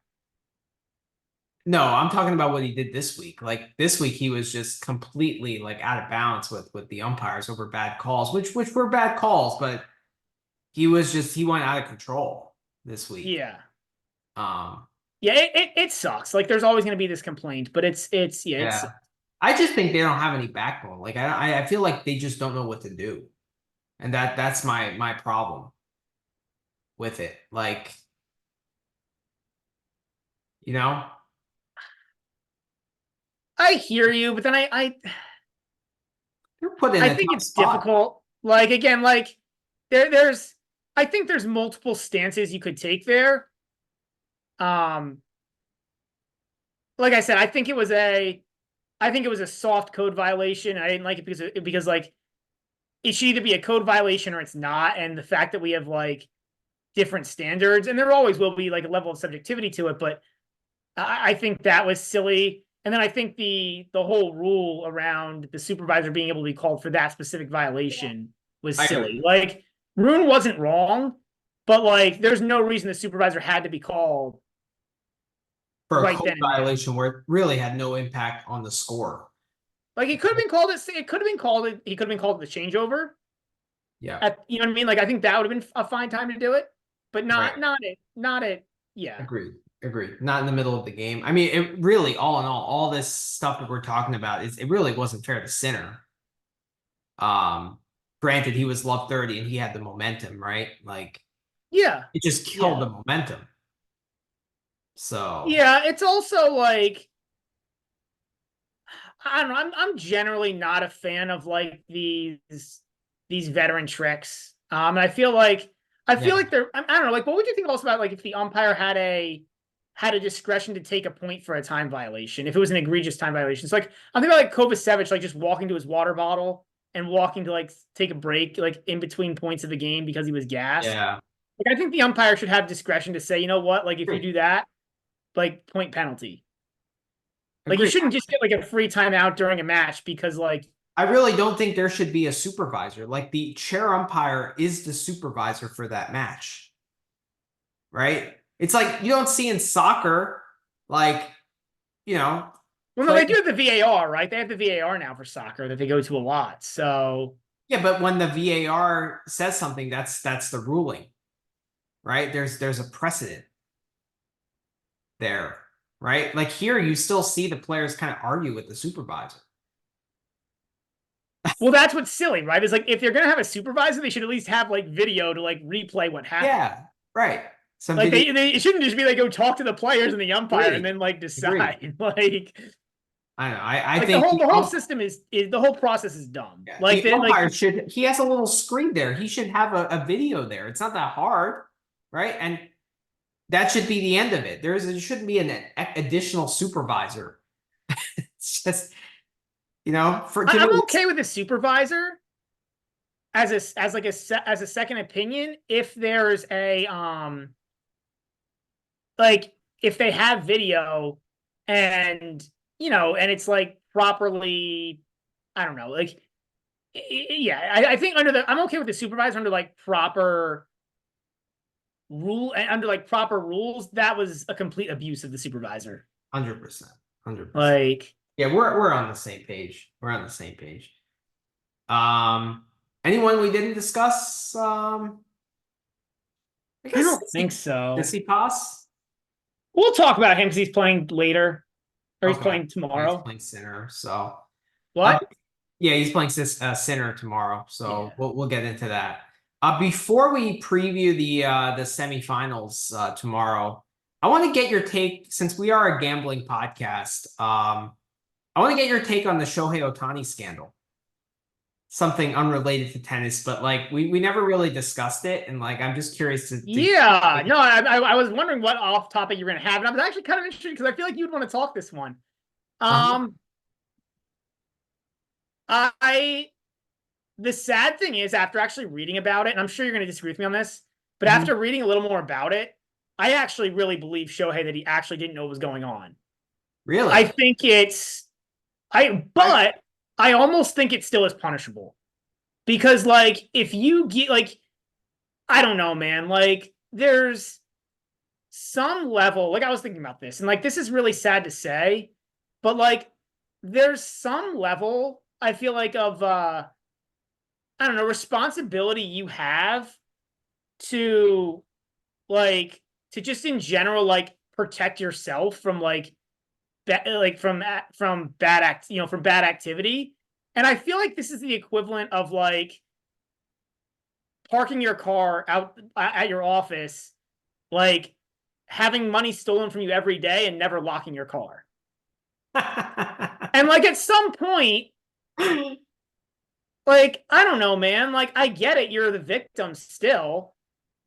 No, I'm talking about what he did this week. Like this week, he was just completely like out of bounds with the umpires over bad calls, which were bad calls, but he went out of control this week. Yeah, Um, yeah, it sucks. Like there's always going to be this complaint, but it's. yeah, I just think they don't have any backbone. Like I feel like they just don't know what to do, and that's my problem with it. Like you know, I hear you, but then they're put in I a think tough it's spot. difficult. Like again, like there's I think there's multiple stances you could take there. Um, like I said, I think it was a soft code violation. I didn't like it because like it should either be a code violation or it's not. And the fact that we have like different standards, and there always will be like a level of subjectivity to it, but I think that was silly. And then I think the whole rule around the supervisor being able to be called for that specific violation was I silly. agree. Like Rune wasn't wrong, but like there's no reason the supervisor had to be called For a right code then and there. violation where it really had no impact on the score. Like it could have been called it could have been called it he could have been called the changeover. Yeah. You know what I mean? Like I think that would have been a fine time to do it, but Right. not it. Yeah. Agreed. Agreed. Not in the middle of the game. I mean, it really, all in all this stuff that we're talking about it really wasn't fair to Sinner. Um, Granted, he was love 30 and he had the momentum, right? Like Yeah. it just killed Yeah. the momentum. So Yeah. It's also like I don't know. I'm generally not a fan of like these veteran tricks. And I feel yeah, like they're I don't know, like what would you think also about like if the umpire had a discretion to take a point for a time violation, if it was an egregious time violation. So like I'm thinking about like Kovacevic like just walking to his water bottle and walking to like take a break like in between points of the game because he was gassed. yeah. Like I think the umpire should have discretion to say, you know what, like if you Agreed. do that, like point penalty. Like you Agreed. shouldn't just get like a free timeout during a match because like I really don't think there should be a supervisor. Like the chair umpire is the supervisor for that match, right? It's like you don't see in soccer, like, you know, well, no, play. they do have the VAR, right? They have the VAR now for soccer that they go to a lot. So Yeah, but when the VAR says something, that's the ruling, right? There's a precedent there, right? Like here, you still see the players kind of argue with the supervisor. well, that's what's silly, right? Is like if they're gonna have a supervisor, they should at least have like video to like replay what happened. Yeah, right. Some Like video. they it shouldn't just be like go talk to the players and the umpire and Agreed. then like Agreed. decide. Like I know. I like think the whole system is the whole process is dumb. yeah, Like the they like umpire should. He has a little screen there. He should have a video there. It's not that hard, right? And that should be the end of it. There shouldn't be an additional supervisor. It's just for to me. I'm okay with the supervisor as a second opinion if there's a like if they have video and and it's like properly I don't know like yeah I think I'm okay with the supervisor under like proper rule and under like proper rules. That was a complete abuse of the supervisor. 100%. 100%. Like Yeah, we're on the same page. We're on the same page. Um, Anyone we didn't discuss? I I guess don't think so. Tsitsipas. We'll talk about him because he's playing later or he's Okay, playing he's tomorrow. playing Sinner. So, uh, What? yeah, he's playing Sinner tomorrow. Yeah. So we'll get into that. Before we preview the semifinals tomorrow, I want to get your take since we are a gambling podcast. I want to get your take on the Shohei Ohtani scandal. Something unrelated to tennis, but like we never really discussed it, and like I'm just curious to Yeah. No, I was wondering what off topic you're gonna have, and I was actually kind of interested because I feel like you'd want to talk this one. uh-huh. Um, I the sad thing is after actually reading about it, and I'm sure you're gonna disagree with me on this, but Mhm. after reading a little more about it, I actually really believe Shohei that he actually didn't know what was going on. I Really? think it's I, but I almost think it still is punishable because like if you get like I don't know, man, like there's some level, like I was thinking about this, and like this is really sad to say, but like there's some level I feel like of I don't know, responsibility you have to like to just in general like protect yourself from like from bad from bad activity. And I feel like this is the equivalent of like parking your car out at your office, like having money stolen from you every day and never locking your car. And like at some point, like I don't know, man, like I get it, you're the victim still,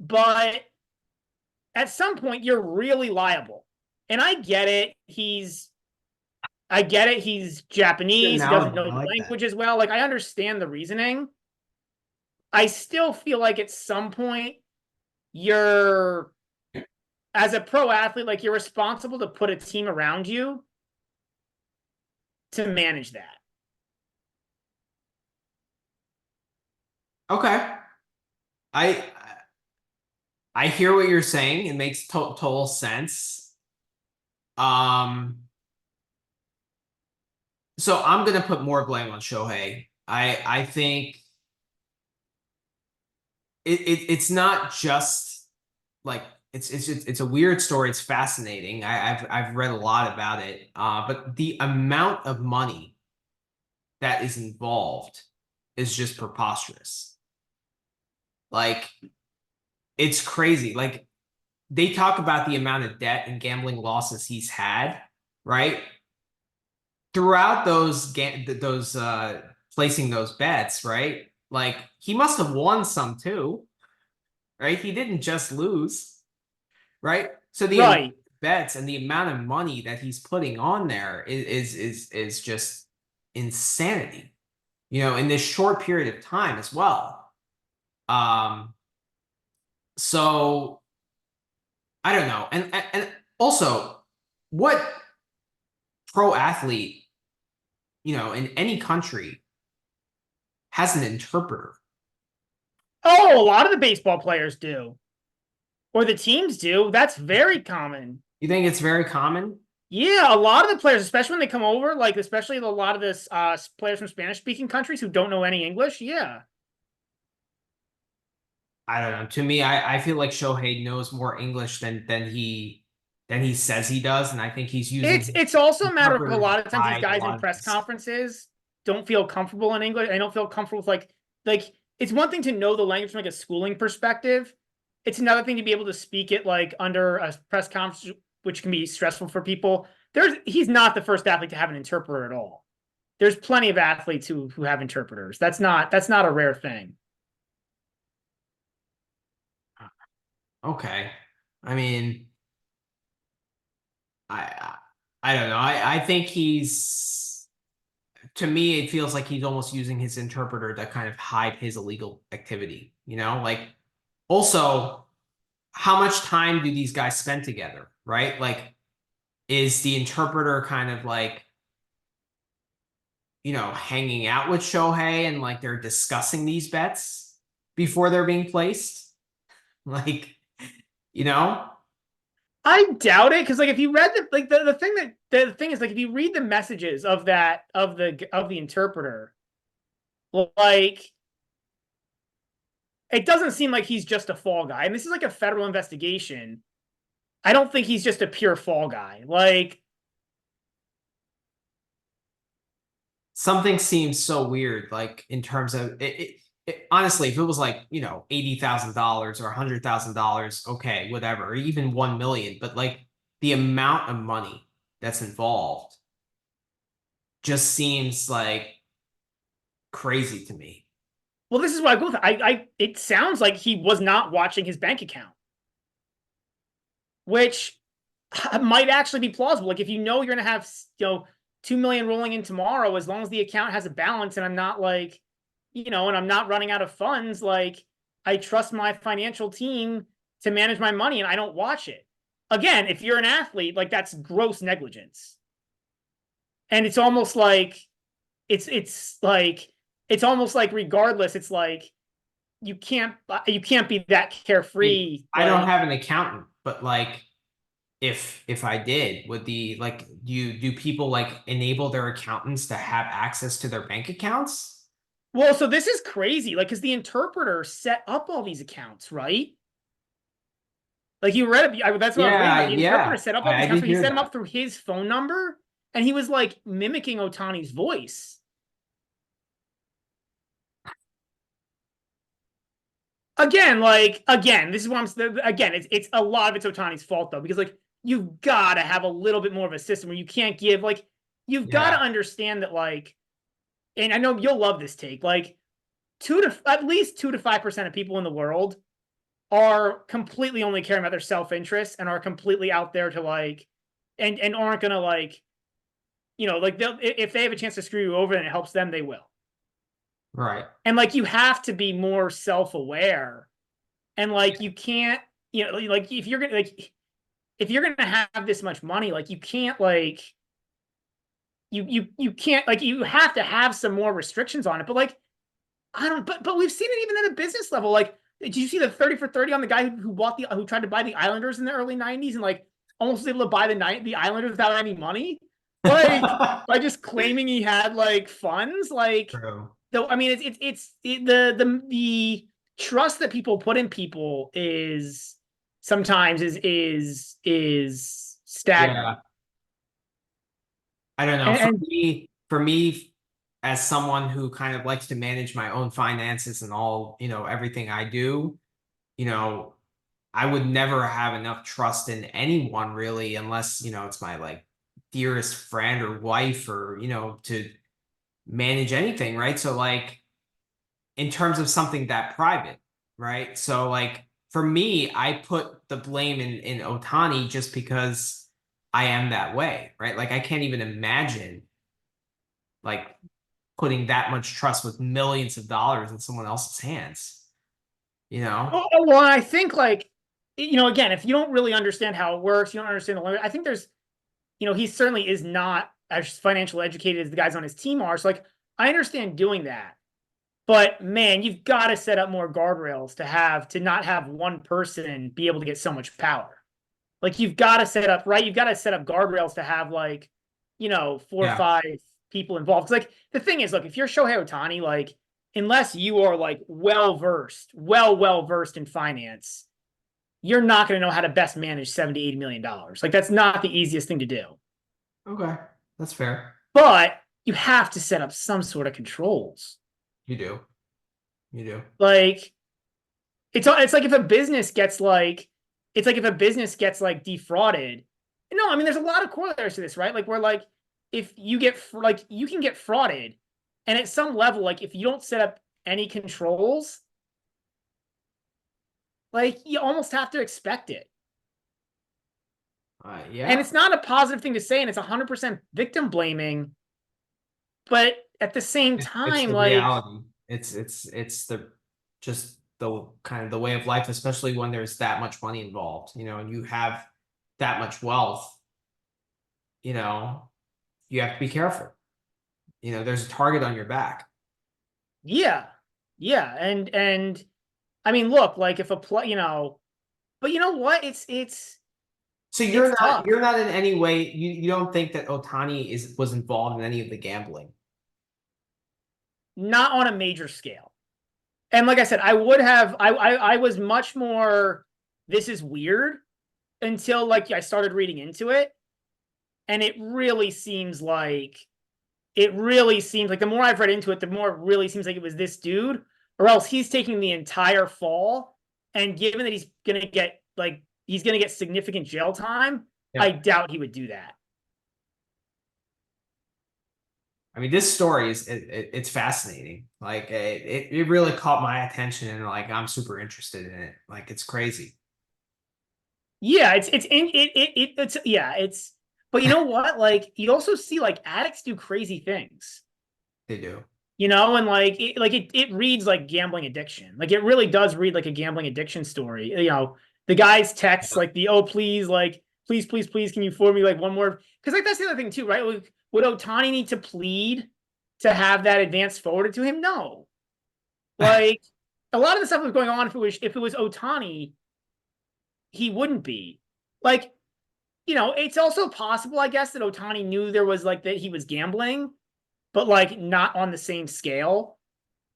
but at some point you're really liable. And I get it, he's Good Japanese, he doesn't analogy. know I the like that. language as well. Like I understand the reasoning, I still feel like at some point you're, as a pro athlete, like you're responsible to put a team around you to manage that. Okay. I I hear what you're saying. It makes total sense. Um, so I'm gonna put more blame on Shohei. I think it's not just like it's a weird story. It's fascinating. I've read a lot about it. But the amount of money that is involved is just preposterous. Like it's crazy. Like they talk about the amount of debt and gambling losses he's had, right? Throughout those placing those bets, right? Like he must have won some too, right? He didn't just lose, right? So the amount of Right. bets and the amount of money that he's putting on there is just insanity, in this short period of time as well. Um, so I don't know. And also, what pro athlete, in any country has an interpreter? Oh, a lot of the baseball players do, or the teams do. That's very common. You think it's very common? Yeah, a lot of the players, especially when they come over, like especially a lot of this players from Spanish speaking countries who don't know any English. Yeah. I don't know. To me, I feel like Shohei knows more English than he says he does, and I think he's It's using it's also a matter of a interpreters lot to of times these hide a guys in lot of press this. conferences don't feel comfortable in English. They don't feel comfortable with like it's one thing to know the language from like a schooling perspective. It's another thing to be able to speak it like under a press conference, which can be stressful for people. He's not the first athlete to have an interpreter at all. There's plenty of athletes who have interpreters. That's not a rare thing. Okay. I mean, I I don't know. I think he's to me, it feels like he's almost using his interpreter to kind of hide his illegal activity, Like also, how much time do these guys spend together, right? Like, is the interpreter kind of like, hanging out with Shohei and like they're discussing these bets before they're being placed? Like, you know? I doubt it because like if you read the thing is like if you read the messages of the interpreter, like it doesn't seem like he's just a fall guy. And this is like a federal investigation. I don't think he's just a pure fall guy. Like, Something seems so weird, like in terms of honestly, if it was like, $80,000 or $100,000, okay, whatever, or even 1 million, but like the amount of money that's involved just seems like crazy to me. well, this is why I go with it. It sounds like he was not watching his bank account, which might actually be plausible. Like if you know you're gonna have 2 million rolling in tomorrow, as long as the account has a balance and I'm not like, and I'm not running out of funds, like I trust my financial team to manage my money and I don't watch it. Again, if you're an athlete, like that's gross negligence. And it's almost like it's almost like regardless, it's like you can't be that I mean, carefree. I don't Like, have an accountant, but like if I did, would the like do people like enable their accountants to have access to their bank accounts? well, so this is crazy. Like, because the interpreter set up all these accounts, right? Like you read it. That's what I was reading Yeah, about. The interpreter yeah. set up all I these accounts, did but he hear set them that. up through his phone number, and he was like mimicking Ohtani's voice. Again, this is what I'm again. It's a lot of it's Ohtani's fault though, because like you've got to have a little bit more of a system where you can't give like you've got to Yeah. understand that like, and I know you'll love this take, like two to at least 2 to 5% of people in the world are completely only caring about their self-interest and are completely out there to like and aren't gonna like like they'll if they have a chance to screw you over and it helps them, they will. Right. And like you have to be more self-aware. And like you can't, like if you're gonna have this much money, like you can't like you can't like you have to have some more restrictions on it. But like I don't but we've seen it even at a business level. Like, did you see the 30 for 30 on the guy who tried to buy the Islanders in the early 90s and like almost was able to buy the Islanders without any money? Like by just claiming he had like funds, like True. though I mean the trust that people put in people is sometimes is staggering. Yeah. I don't know. And For me, as someone who kind of likes to manage my own finances and all, everything I do, you know, I would never have enough trust in anyone really, unless, it's my like dearest friend or wife or, to manage anything, right? So like in terms of something that private, right? So like for me, I put the blame in Otani just because I am that way, right? Like I can't even imagine like putting that much trust with millions of dollars in someone else's hands, you know? well, I think like again, if you don't really understand how it works, you don't understand the limit. I think there's he certainly is not as financially educated as the guys on his team are. So like I understand doing that. But man, you've got to set up more guardrails to not have one person be able to get so much power. Like you've got to set up, right? You've got to set up guardrails to have like, four or Yeah. five people involved. Like the thing is, look, if you're Shohei Ohtani, like unless you are like well versed in finance, you're not going to know how to best manage 70, $80 million. Like that's not the easiest thing to do. Okay. That's fair. But you have to set up some sort of controls. You do. You do. Like it's like if a business gets like it's like if a business gets like defrauded. No, I mean there's a lot of corollaries to this, right? Like where like if you get like you can get frauded, and at some level, like if you don't set up any controls, like you almost have to expect it. And Yeah. it's not a positive thing to say, and it's 100% victim blaming. But at the same It's time, the like reality. It's the just the kind of the way of life, especially when there's that much money involved, and you have that much wealth, you know, you have to be careful. There's a target on your back. yeah, yeah, and I mean, look, like if a play, but you know what? So It's you're not tough. you're not in any way you don't think that Otani was involved in any of the gambling. Not on a major scale. And like I said, I was much more this is weird until like I started reading into it. And it really seems like the more I've read into it, the more it really seems like it was this dude, or else he's taking the entire fall. And given that he's gonna get significant jail time, I Yeah. doubt he would do that. I mean, this story it's fascinating. Like it really caught my attention and like I'm super interested in it. Like it's crazy. Yeah, it's yeah, but you know what? Like you also see like addicts do crazy things. They do. And it reads like gambling addiction. Like it really does read like a gambling addiction story. The guy's text like the please, like please can you forward me like one more, because like that's the other thing too, right? Like, would Ohtani need to plead to have that advance forwarded to him? No. Like a lot of the stuff that was going on, if it was Ohtani, he wouldn't be. Like, it's also possible, I guess, that Ohtani knew there was like that he was gambling, but like not on the same scale.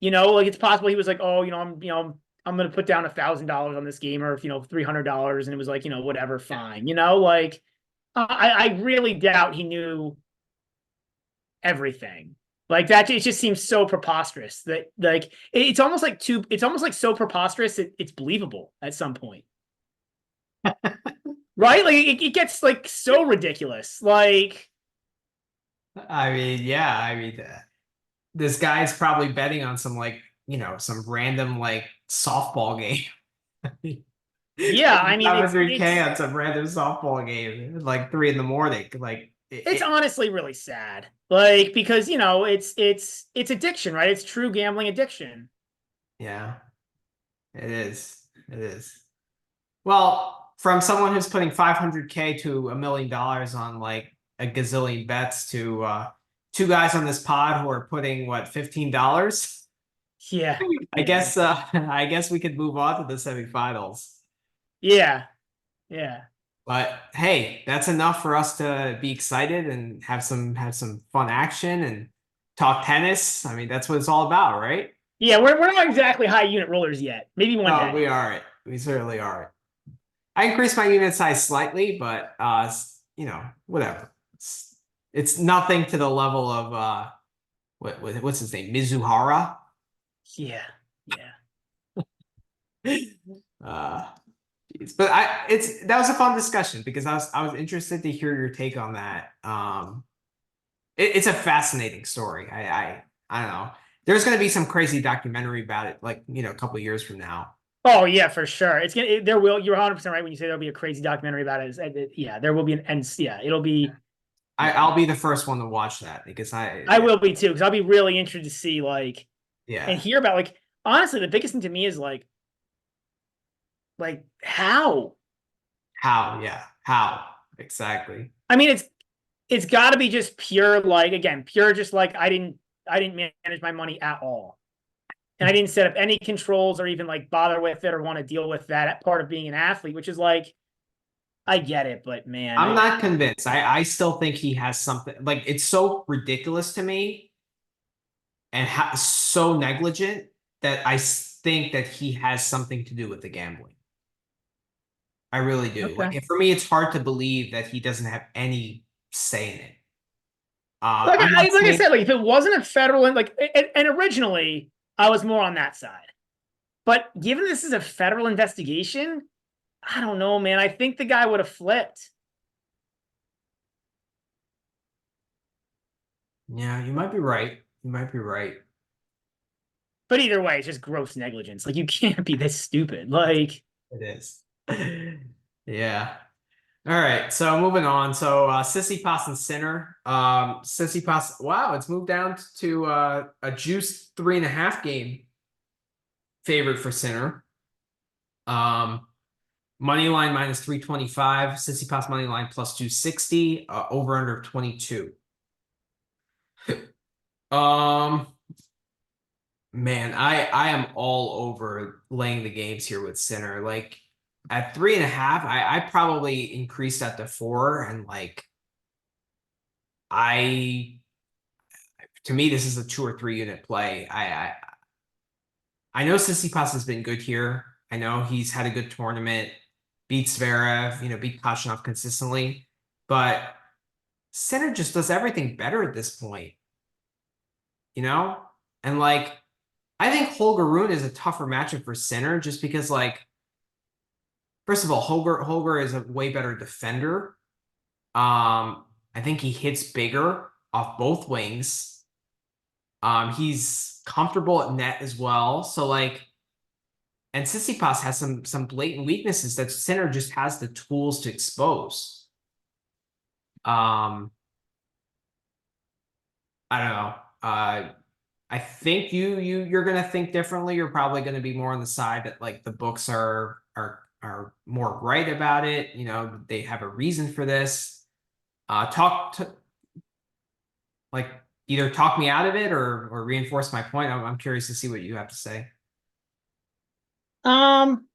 Like it's possible he was like, oh, I'm gonna put down $1,000 on this game, or $300, and it was like, whatever, fine. Like I really doubt he knew everything. Like that, it just seems so preposterous that like it's almost like so preposterous it's believable at some point. Right? Like it gets like so ridiculous. Like I mean, yeah. I mean, this guy's probably betting on some like some random like softball game. yeah, I Like mean 500K on some random softball game at like 3 in the morning. Like It's honestly really sad. Like, because it's addiction, right? It's true gambling addiction. Yeah, it is. It is. Well, from someone who's putting 500K to $1 million on like a gazillion bets to two guys on this pod who are putting what, $15? Yeah. I Yeah. guess I guess we could move on to the semifinals. Yeah. Yeah. But hey, that's enough for us to be excited and have some fun action and talk tennis. I mean, that's what it's all about, right? Yeah, we're not exactly high unit rollers yet. Maybe one No, day. we are it. We certainly are it. I increased my unit size slightly, but whatever. It's nothing to the level of what's his name? Mizuhara. Yeah. Yeah. Uh but that was a fun discussion because I was interested to hear your take on that. It's a fascinating story. I don't know. There's going to be some crazy documentary about it, like a couple of years from now. Oh yeah, for sure. There will. You're 100% right when you say there'll be a crazy documentary about it. Yeah, there will be yeah, it'll be. Yeah, I'll be the first one to watch that because I will be too because I'll be really interested to see and yeah. hear about honestly the biggest thing to me is how. How exactly. I mean, it's got to be just pure again pure just I didn't manage my money at all. And I didn't set up any controls or even bother with it or want to deal with that part of being an athlete, which is I get it, but man, I'm not convinced. I still think he has something. Like it's so ridiculous to me and so negligent that I think that he has something to do with the gambling. I really do. okay. Like for me, it's hard to believe that he doesn't have any say in it. Like I'm not I saying said, if it wasn't a federal and originally I was more on that side, but given this is a federal investigation, I don't know, man. I think the guy would have flipped. yeah, you might be right. You might be right. But either way, it's just gross negligence. You can't be this stupid. It is. Yeah. All right, so moving on. So Tsitsipas and Sinner. Tsitsipas, wow, it's moved down to a juiced 3.5 game favorite for Sinner. Um, money line minus 325. Tsitsipas money line plus 260. Over under 22. Um, man, I am all over laying the games here with Sinner. Like at 3.5, I probably increased that to 4, and I to me, this is a 2 or 3 unit play. I know Tsitsipas has been good here. I know he's had a good tournament, beat Zverev, beat Kashanov consistently, but Sinner just does everything better at this point, you know? And I think Holger Rune is a tougher matchup for Sinner just because first of all, Holger is a way better defender. I think he hits bigger off both wings. He's comfortable at net as well. So and Tsitsipas has some blatant weaknesses that Sinner just has the tools to expose. Um, I don't know. I think you're gonna think differently. You're probably gonna be more on the side that the books are more right about it. They have a reason for this. Talk to like either talk me out of it or reinforce my point. I'm curious to see what you have to say. um,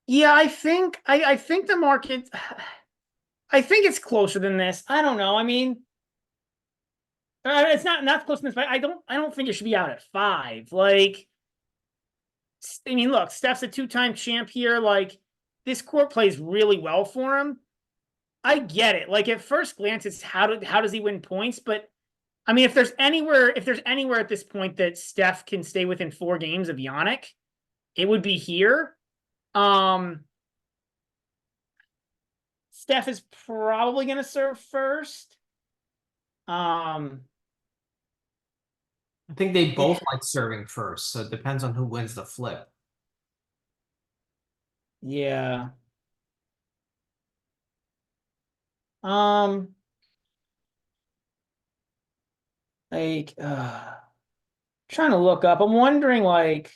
yeah, I think the market. I think it's closer than this. I don't know. I mean, it's not close to this, but I don't think it should be out at 5. I mean, look, Steph's a 2-time champ here. This court plays really well for him. I get it. At first glance, it's how does he win points? But I mean, if there's anywhere at this point that Steph can stay within 4 games of Yannick, it would be here. Steph is probably going to serve first. I think they both like serving first, so it depends on who wins the flip. Yeah. Like, trying to look up. I'm wondering, like,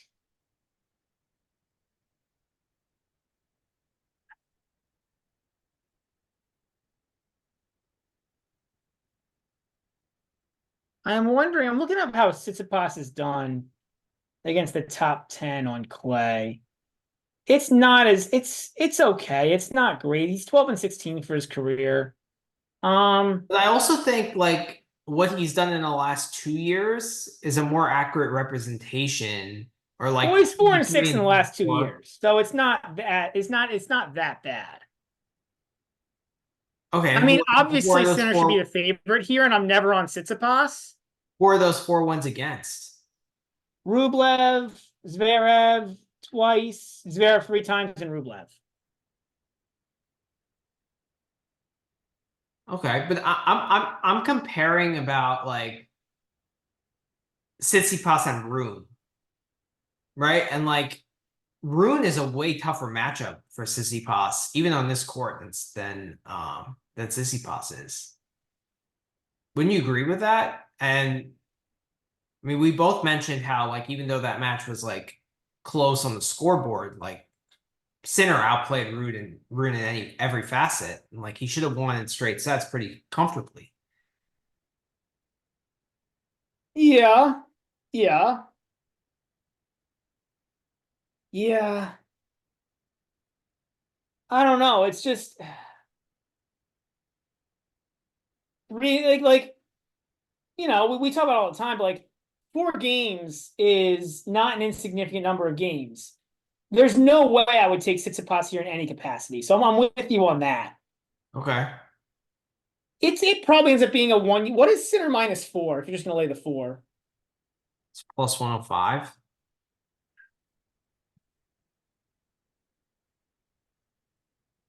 I'm wondering, I'm looking up how Tsitsipas is done against the top 10 on clay. It's not as it's okay. It's not great. He's 12 and 16 for his career. But I also think like what he's done in the last 2 years is a more accurate representation, or Well, like he's 4 and 6 in the last 2024. 2 years. So it's not that bad. Okay, I and mean, who are obviously those Sinner should be the four? favorite here, and I'm never on Tsitsipas. Who are those four ones against? Rublev, Zverev twice, Zverev 3 times, and Rublev. Okay, but I'm comparing about like Tsitsipas and Rune, right? And like Rune is a way tougher matchup for Tsitsipas, even on this court than Tsitsipas is. Wouldn't you agree with that? And I mean, we both mentioned how like even though that match was like close on the scoreboard, like Sinner outplayed Ruud in every facet, and like he should have won in straight sets pretty comfortably. Yeah, yeah, yeah. I don't know. It's just really like we talk about it all the time, but like 4 games is not an insignificant number of games. There's no way I would take Tsitsipas here in any capacity. So I'm with you on that. Okay, It probably ends up being a one. What is Sinner -4 if you're just gonna lay the 4? it's plus 105.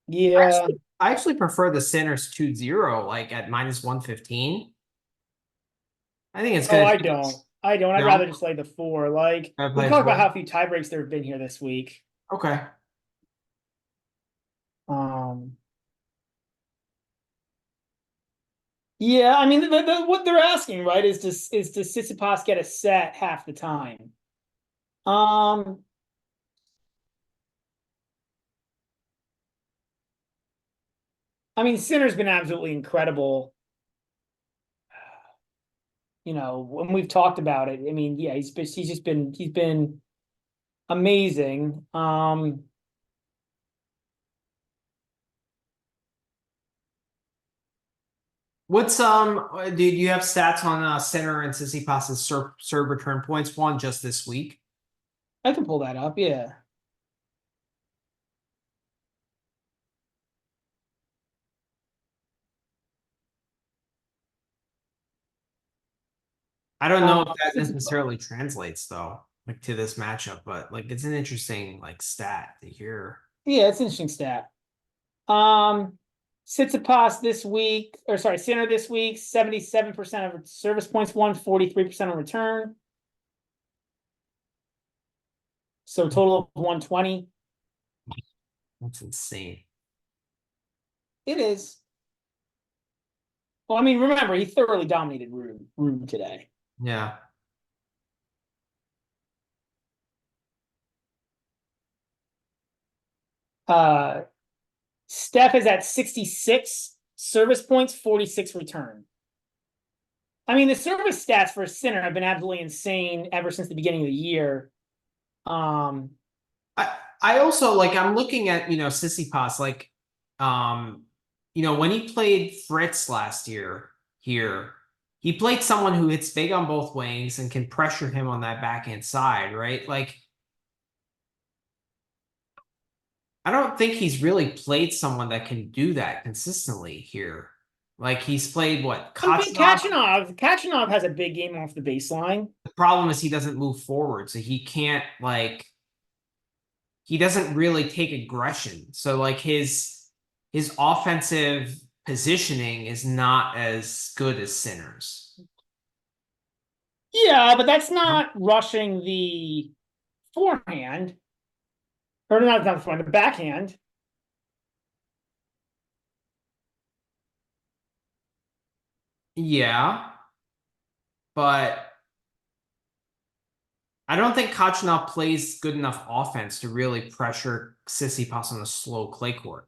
Yeah. I actually prefer the Sinners 2-0, like at minus 115. I think it's Oh, gonna I don't. I don't. I'd rather no. just lay the 4. Like I we play talked about four. how few tie breaks there have been here this week. Okay. Um. Yeah, I mean, what they're asking, right, is does Tsitsipas get a set half the time? Um, I mean, Sinner's been absolutely incredible. When we've talked about it, I mean, yeah, he's been amazing. What's do you have stats on Sinner and Tsitsipas's serve return points won just this week? I can pull that up. Yeah. I don't know if that Tsitsipas. necessarily translates though, like to this matchup, but like it's an interesting like stat to hear. Yeah, it's an interesting stat. Um, Tsitsipas this week, or sorry, Sinner this week, 77% of service points won, 43% on return. So total of 120. That's insane. It is. Well, I mean, remember, he thoroughly dominated Ruud today. Yeah. Uh, Steph is at 66 service points, 46 return. I mean, the service stats for Sinner have been absolutely insane ever since the beginning of the year. Um, I also like I'm looking at Tsitsipas like when he played Fritz last year here, he played someone who hits big on both wings and can pressure him on that backhand side, right? Like I don't think he's really played someone that can do that consistently here. Like he's played what I mean, Kachanov. Kachanov has a big game off the baseline. The problem is he doesn't move forward, so he can't like he doesn't really take aggression. So like his offensive positioning is not as good as Sinner's. Yeah, but that's not rushing the forehand, or not the forehand, the backhand. Yeah, but I don't think Kachanov plays good enough offense to really pressure Tsitsipas on a slow clay court.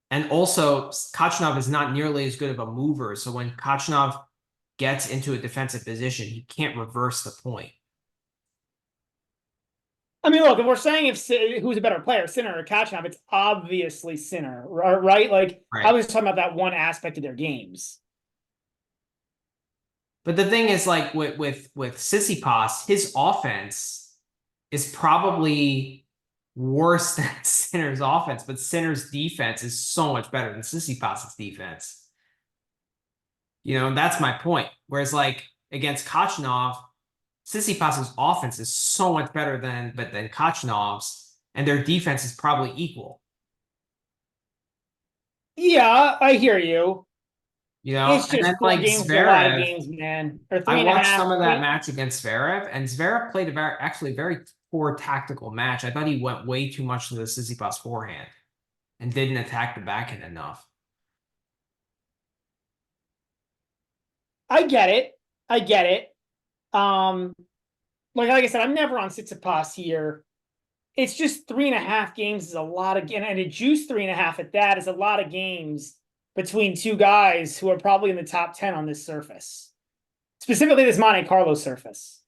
And also, Kachanov is not nearly as good of a mover. So when Kachanov gets into a defensive position, he can't reverse the point. I mean, look, if we're saying who's a better player, Sinner or Kachanov, it's obviously Sinner, right? Like I Right. was talking about that one aspect of their games. But the thing is, like with Tsitsipas, his offense is probably worse than Sinner's offense, but Sinner's defense is so much better than Tsitsipas's defense. And that's my point. Whereas like against Kachanov, Tsitsipas's offense is so much better than Kachanov's, and their defense is probably equal. Yeah, I hear you. It's And then just four like games is a lot of Zverev, games, man. Or I three and a watched half. some of that match against Zverev, and Zverev played actually very poor tactical match. I thought he went way too much to the Tsitsipas forehand and didn't attack the backhand enough. I get it. I get it. Um, like I said, I'm never on Tsitsipas here. It's just 3.5 games is a lot of, and a juice 3.5 at that is a lot of games between two guys who are probably in the top 10 on this surface, specifically this Monte Carlo surface.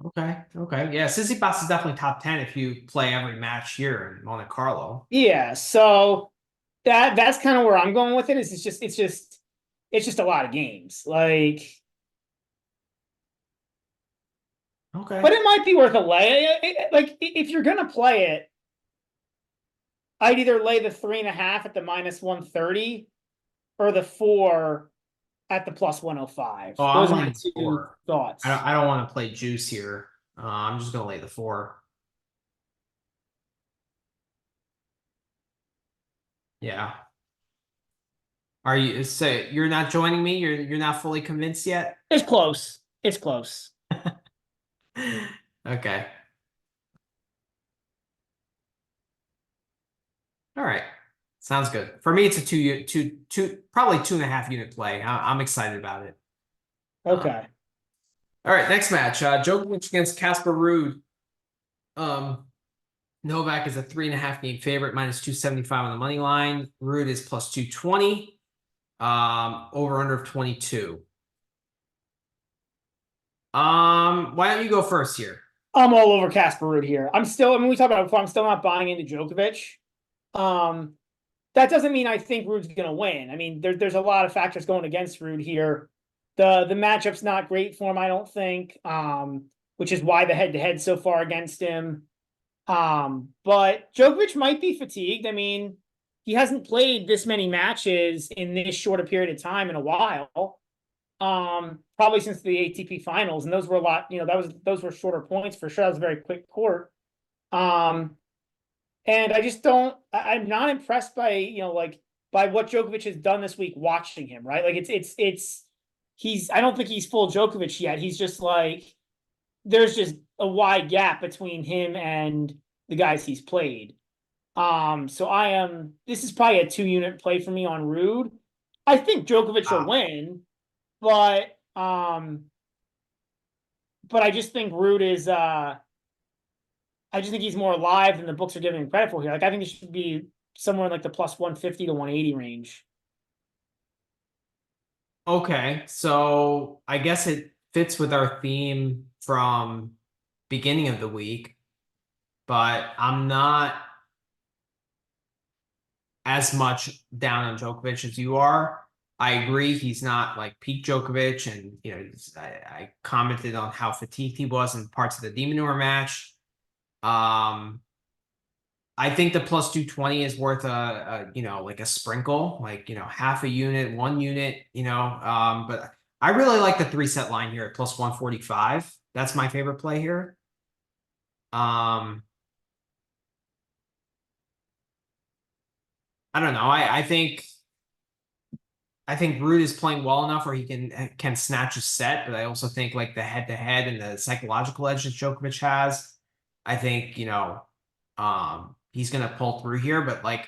Okay. Okay. Yeah, Tsitsipas is definitely top 10 if you play every match here in Monte Carlo. Yeah, so that's kind of where I'm going with it. Is it's just a lot of games. Like, but Okay. it might be worth a lay. Like if you're gonna play it, I'd either lay the 3.5 at the -130 or the 4 at the +105. Oh, I'm Those are my laying the two four. thoughts. I don't want to play juice here. I'm just gonna lay the four. Yeah. Are you say you're not joining me? You're not fully convinced yet? It's close. It's close. Okay. All right. Sounds good. For me, it's a probably 2.5 unit play. I'm excited about it. Okay. All right, next match. Djokovic against Casper Ruud. Um, Novak is a 3.5 game favorite, -275 on the money line. Ruud is +220. Over under of 22. Why don't you go first here? I'm all over Casper Ruud here. I mean, we talked about it before. I'm still not buying into Djokovic. Um, that doesn't mean I think Ruud's going to win. I mean, there's a lot of factors going against Ruud here. The matchup's not great for him, I don't think. Which is why the head-to-head so far against him. But Djokovic might be fatigued. I mean, he hasn't played this many matches in this short a period of time in a while. Probably since the ATP finals, and those were a lot. Those were shorter points for sure. That was a very quick court. Um, and I just don't. I'm not impressed by like by what Djokovic has done this week. Watching him, right? Like it's he's. I don't think he's full Djokovic yet. He's just like there's just a wide gap between him and the guys he's played. So I am. This is probably a 2 unit play for me on Ruud. I think Djokovic will win, but but I just think Ruud is. I just think he's more alive than the books are giving him credit for here. Like I think it should be somewhere in like the +150 to 180 range. Okay, so I guess it fits with our theme from beginning of the week, but I'm not as much down on Djokovic as you are. I agree he's not like peak Djokovic, and I commented on how fatigued he was in parts of the De Minaur match. Um, I think the +220 is worth like a sprinkle, like half a unit, 1 unit, but I really like the 3 set line here at +145. That's my favorite play here. I don't know. I think Ruud is playing well enough where he can snatch a set, but I also think like the head to head and the psychological edge that Djokovic has, I think he's gonna pull through here. But like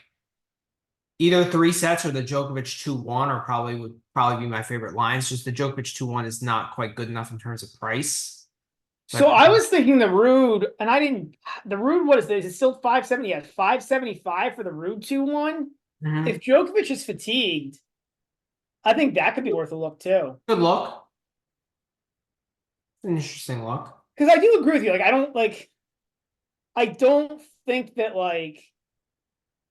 either 3 sets or the Djokovic 2-1 would probably be my favorite lines. Just the Djokovic 2-1 is not quite good enough in terms of price. So I was thinking the Ruud, and I didn't. The Ruud, what is this? It's still 570. Yeah, 575 for the Ruud 2-1. Mhm. If Djokovic is fatigued, I think that could be worth a look too. Good look. An interesting look. Because I do agree with you. Like, I don't think that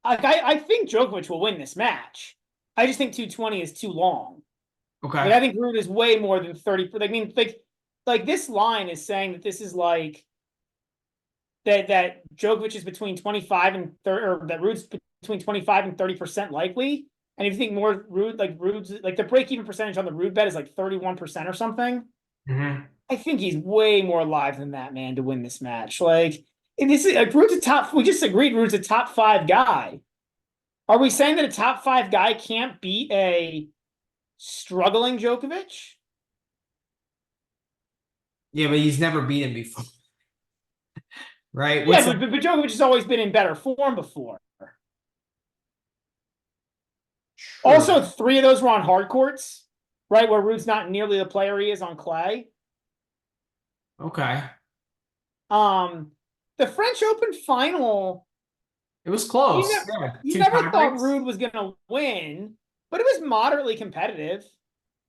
I think Djokovic will win this match. I just think 220 is too long. Okay. Like, I think Ruud is way more than 30. I mean, like this line is saying that this is like that Djokovic is between 25 and 30, or that Ruud's between 25 and 30% likely. And if you think more Ruud's like the break-even percentage on the Ruud bet is like 31% or something. Mhm. I think he's way more alive than that, man, to win this match. Like, and this is like Ruud's a top. We just agreed Ruud's a top 5 guy. Are we saying that a top 5 guy can't beat a struggling Djokovic? Yeah, but he's never beat him before. Right? Yeah, but Djokovic has always been in better form before. True. Also, 3 of those were on hard courts, right? Where Ruud's not nearly the player he is on clay. Okay. The French Open final, It was close. you Two never tie thought breaks. Ruud was gonna win, but it was moderately competitive.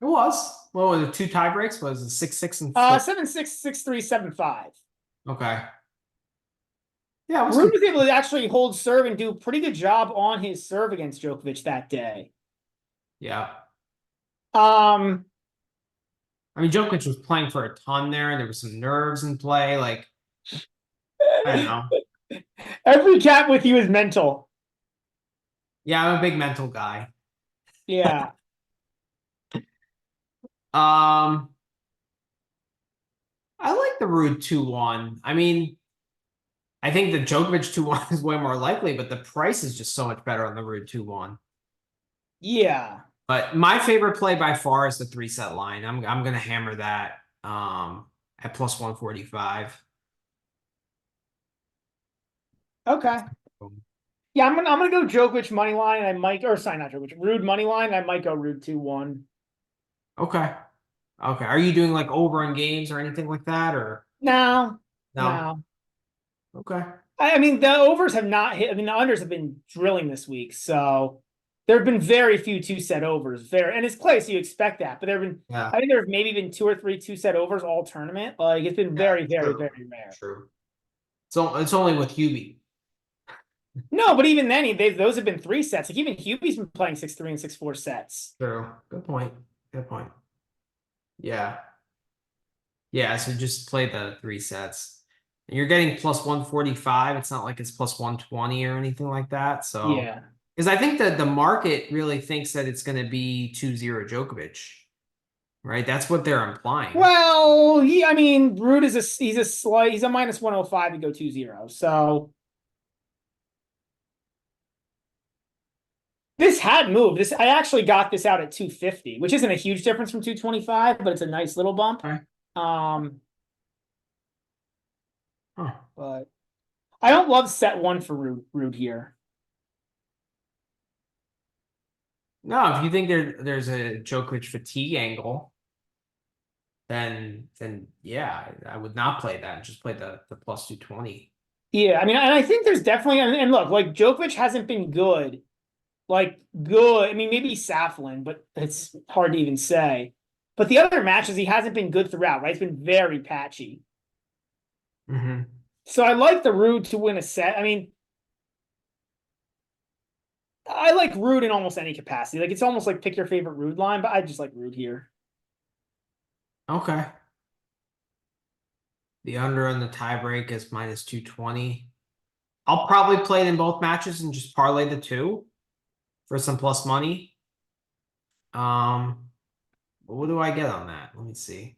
It was. What was it? 2 tie breaks? Was it 6-6 and 7-6, 6-3, 7-5. Okay. Yeah, Ruud was able to actually hold serve and do a pretty good job on his serve against Djokovic that day. Yeah. I mean, Djokovic was playing for a ton there, and there was some nerves in play. Like, I don't know. Every cat with you is mental. Yeah, I'm a big mental guy. Yeah. I like the Ruud 2-1. I mean, I think the Djokovic 2-1 is way more likely, but the price is just so much better on the Ruud 2-1. Yeah. But my favorite play by far is the 3-set line. I'm gonna hammer that at plus 145. Okay. Yeah, I'm gonna go Djokovic money line, and I might, or sorry, not Djokovic, Ruud money line, and I might go Ruud 2-1. Okay. Okay. Are you doing like over in games or anything like that, or No. no? Okay. I mean, the overs have not hit. I mean, the unders have been drilling this week, so there have been very few 2-set overs. And it's clay, so you expect that. But Yeah. I think there have maybe been 2 or 3 2-set overs all tournament. Like, it's been very, very, very rare. True. So it's only with Hubie. No, but even then, those have been 3 sets. Like, even Hubie's been playing 6-3 and 6-4 sets. True. Good point. Good point. Yeah. Yeah. So just play the 3 sets. And you're getting plus 145. It's not like it's plus 120 or anything like that. So Yeah. because I think that the market really thinks that it's going to be 2-0 Djokovic. Right? That's what they're implying. Well, I mean, Ruud is he's a minus 105 to go 2-0. So this had moved. I actually got this out at 250, which isn't a huge difference from 225, but it's a nice little bump. Okay. But I don't love set 1 for Ruud here. No, if you think there's a Djokovic fatigue angle, then yeah, I would not play that. Just play the plus 220. Yeah, I mean, and I think there's definitely, and look, like Djokovic hasn't been good. Like, good. I mean, maybe Saflin, but it's hard to even say. But the other matches, he hasn't been good throughout, right? It's been very patchy. Mm-hmm. So I like the Ruud to win a set. I mean, I like Ruud in almost any capacity. Like, it's almost like pick your favorite Ruud line, but I just like Ruud here. Okay. The under on the tiebreak is minus 220. I'll probably play it in both matches and just parlay the 2 for some plus money. What do I get on that? Let me see.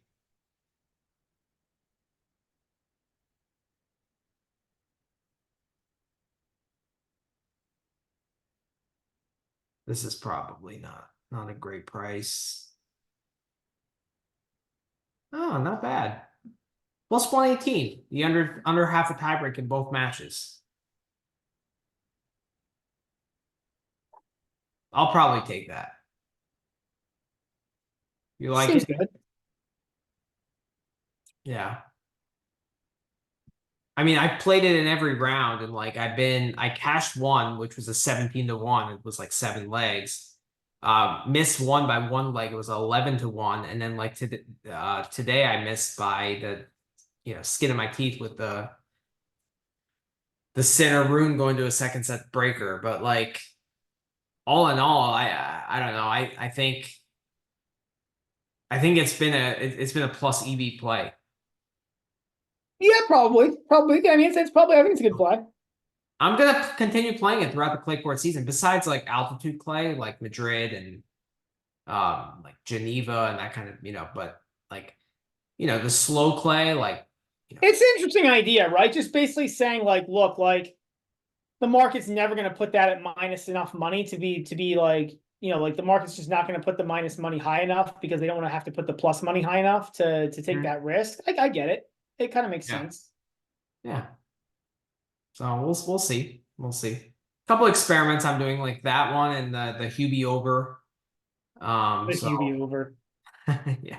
This is probably not a great price. Oh, not bad. Plus 118. The under half a tiebreak in both matches. I'll probably take that. You like Seems it? good. Yeah. I mean, I played it in every round, and like I cashed one, which was a 17-1. It was like 7 legs. Missed one by 1 leg. It was 11-1, and then like today I missed by the skin of my teeth with the center Rune going to a second set breaker. But like all in all, I don't know. I think it's been a plus EV play. Yeah, probably. Probably. I mean, it's probably, I think it's a good play. I'm gonna continue playing it throughout the clay court season. Besides like altitude clay, like Madrid and like Geneva and that kind of but like the slow clay, like It's an interesting idea, right? Just basically saying like, look, like the market's never going to put that at minus enough money to be like, like the market's just not going to put the minus money high enough because they don't want to have to put the plus money high enough to take that risk. I get it. It kind of makes yeah, sense. yeah. So we'll see. We'll see. A couple experiments I'm doing like that one and the Hubie over. The So QB over. yeah.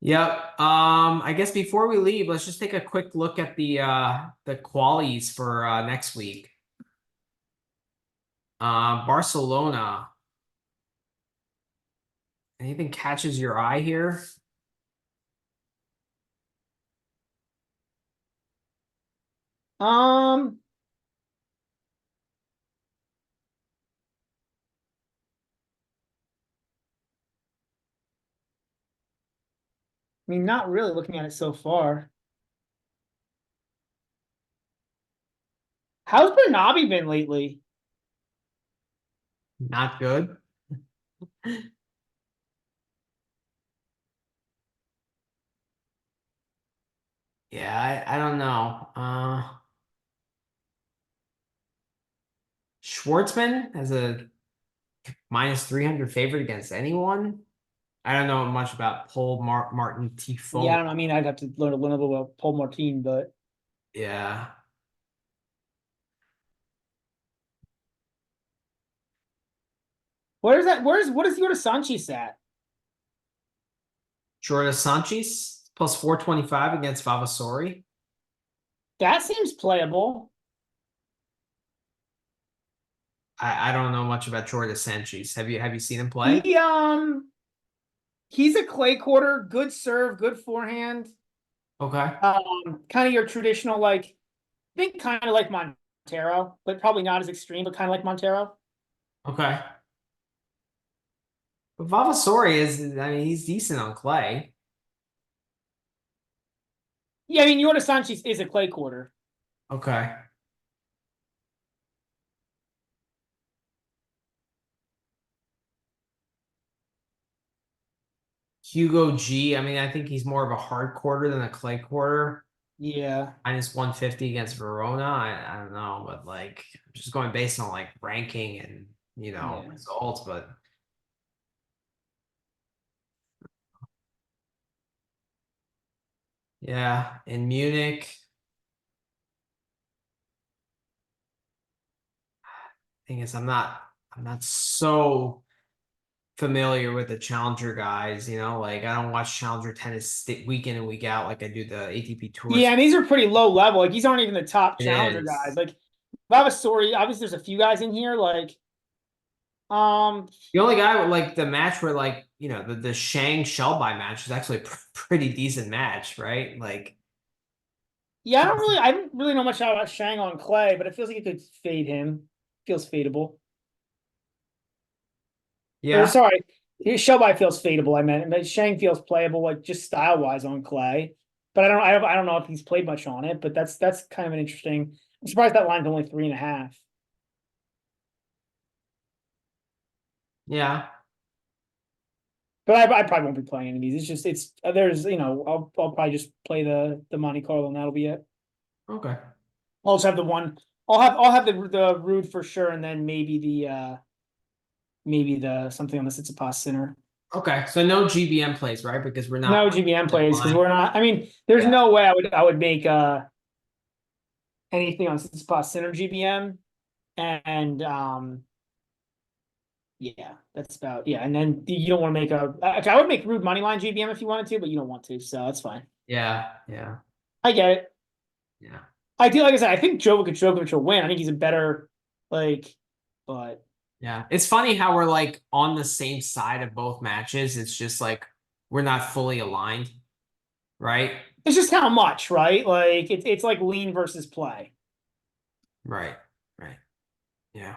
Yep. I guess before we leave, let's just take a quick look at the qualies for next week. Barcelona. Anything catches your eye here? Um, I mean, not really looking at it so far. How's Bernabe been lately? Not good. Yeah, I don't know. Schwartzman has a minus 300 favorite against anyone. I don't know much about Martin Yeah, I Tifo. don't know. I mean, I'd have to learn a little bit about Paul Martin, but Yeah. where's that? What is Yoda Sanchez at? Jorge Sanchez plus 425 against Vavasori. That seems playable. I don't know much about Jorge Sanchez. Have you seen him play? He he's a clay quarter, good serve, good forehand. Okay. Kind of your traditional like, I think kind of like Montero, but probably not as extreme, but kind of like Montero. Okay. But Vavasori I mean, he's decent on clay. Yeah, I mean, Yoda Sanchez is a clay quarter. Okay. Hugo G. I mean, I think he's more of a hard quarter than a clay quarter. Yeah, Minus 150 against Verona. I don't know, but like just going based on like ranking and yeah. results, but yeah, in Munich, thing is I'm not so familiar with the challenger guys, like I don't watch challenger tennis week in and week out like I do the ATP Yeah, tours. and these are pretty low level. Like these aren't even the top It challenger guys. is. Like Vavasori, obviously there's a few guys in here. Like, um, The only guy with like the match where like, the Shang Shelby match is actually a pretty decent match, right? Like yeah, I don't really know much about Shang on clay, but it feels like it could fade him. Feels fadeable. Or yeah, sorry, Shelby feels fadeable. I meant, but Shang feels playable, like just style wise on clay. But I don't know if he's played much on it. But that's kind of an interesting. I'm surprised that line's only 3.5. yeah. But I probably won't be playing any of these. It's just there's I'll probably just play the Monte Carlo and that'll be it. Okay. I'll just have the one. I'll have the Ruud for sure, and then maybe the something on the Tsitsipas center. Okay, so no GBM plays, right? Because we're not No GBM plays because line. we're not. I mean, there's Yeah. no way I would make anything on Tsitsipas center GBM, and Yeah, that's about, yeah. And then you don't want to make I would make Ruud money line GBM if you wanted to, but you don't want to, so that's fine. Yeah, yeah, I get it. yeah. I do, like I said, I think Djokovic will win. I think he's a better, like, but Yeah, it's funny how we're like on the same side of both matches. It's just like we're not fully aligned, right? it's just how much, right? Like it's like lean versus play. Right, right. Yeah.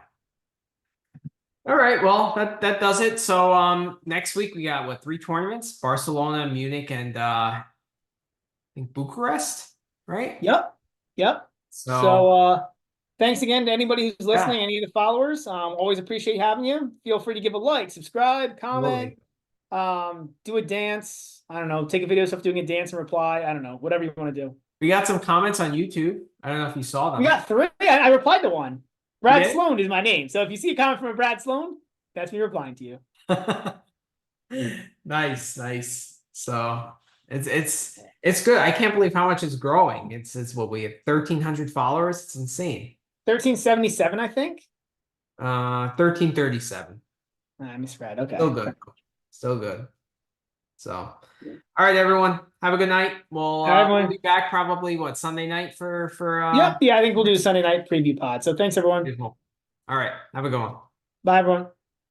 All right, well, that does it. So next week we got what, three tournaments? Barcelona, Munich, and I think Bucharest, right? Yep. Yep. So So thanks again to anybody who's yeah, listening, any of the followers. Always appreciate having you. Feel free to give a like, subscribe, comment, absolutely. do a dance. I don't know, take a video of stuff doing a dance and reply. I don't know, whatever you want to do. We got some comments on YouTube. I don't know if you saw We them. got three. I replied to one. You Brad did? Sloan is my name. So if you see a comment from a Brad Sloan, that's me replying to you. Nice, nice. So it's good. I can't believe how much it's growing. It's what we have 1,300 followers. It's insane. 1377, I think. 1337. I misread. Okay. Still good. Still good. So, all right, everyone. Have a good night. All right, We'll everyone. be back probably what, Sunday night for Yep. Yeah, I think we'll do a Sunday night preview pod. So thanks, everyone. All right. Have a good one. Bye, everyone.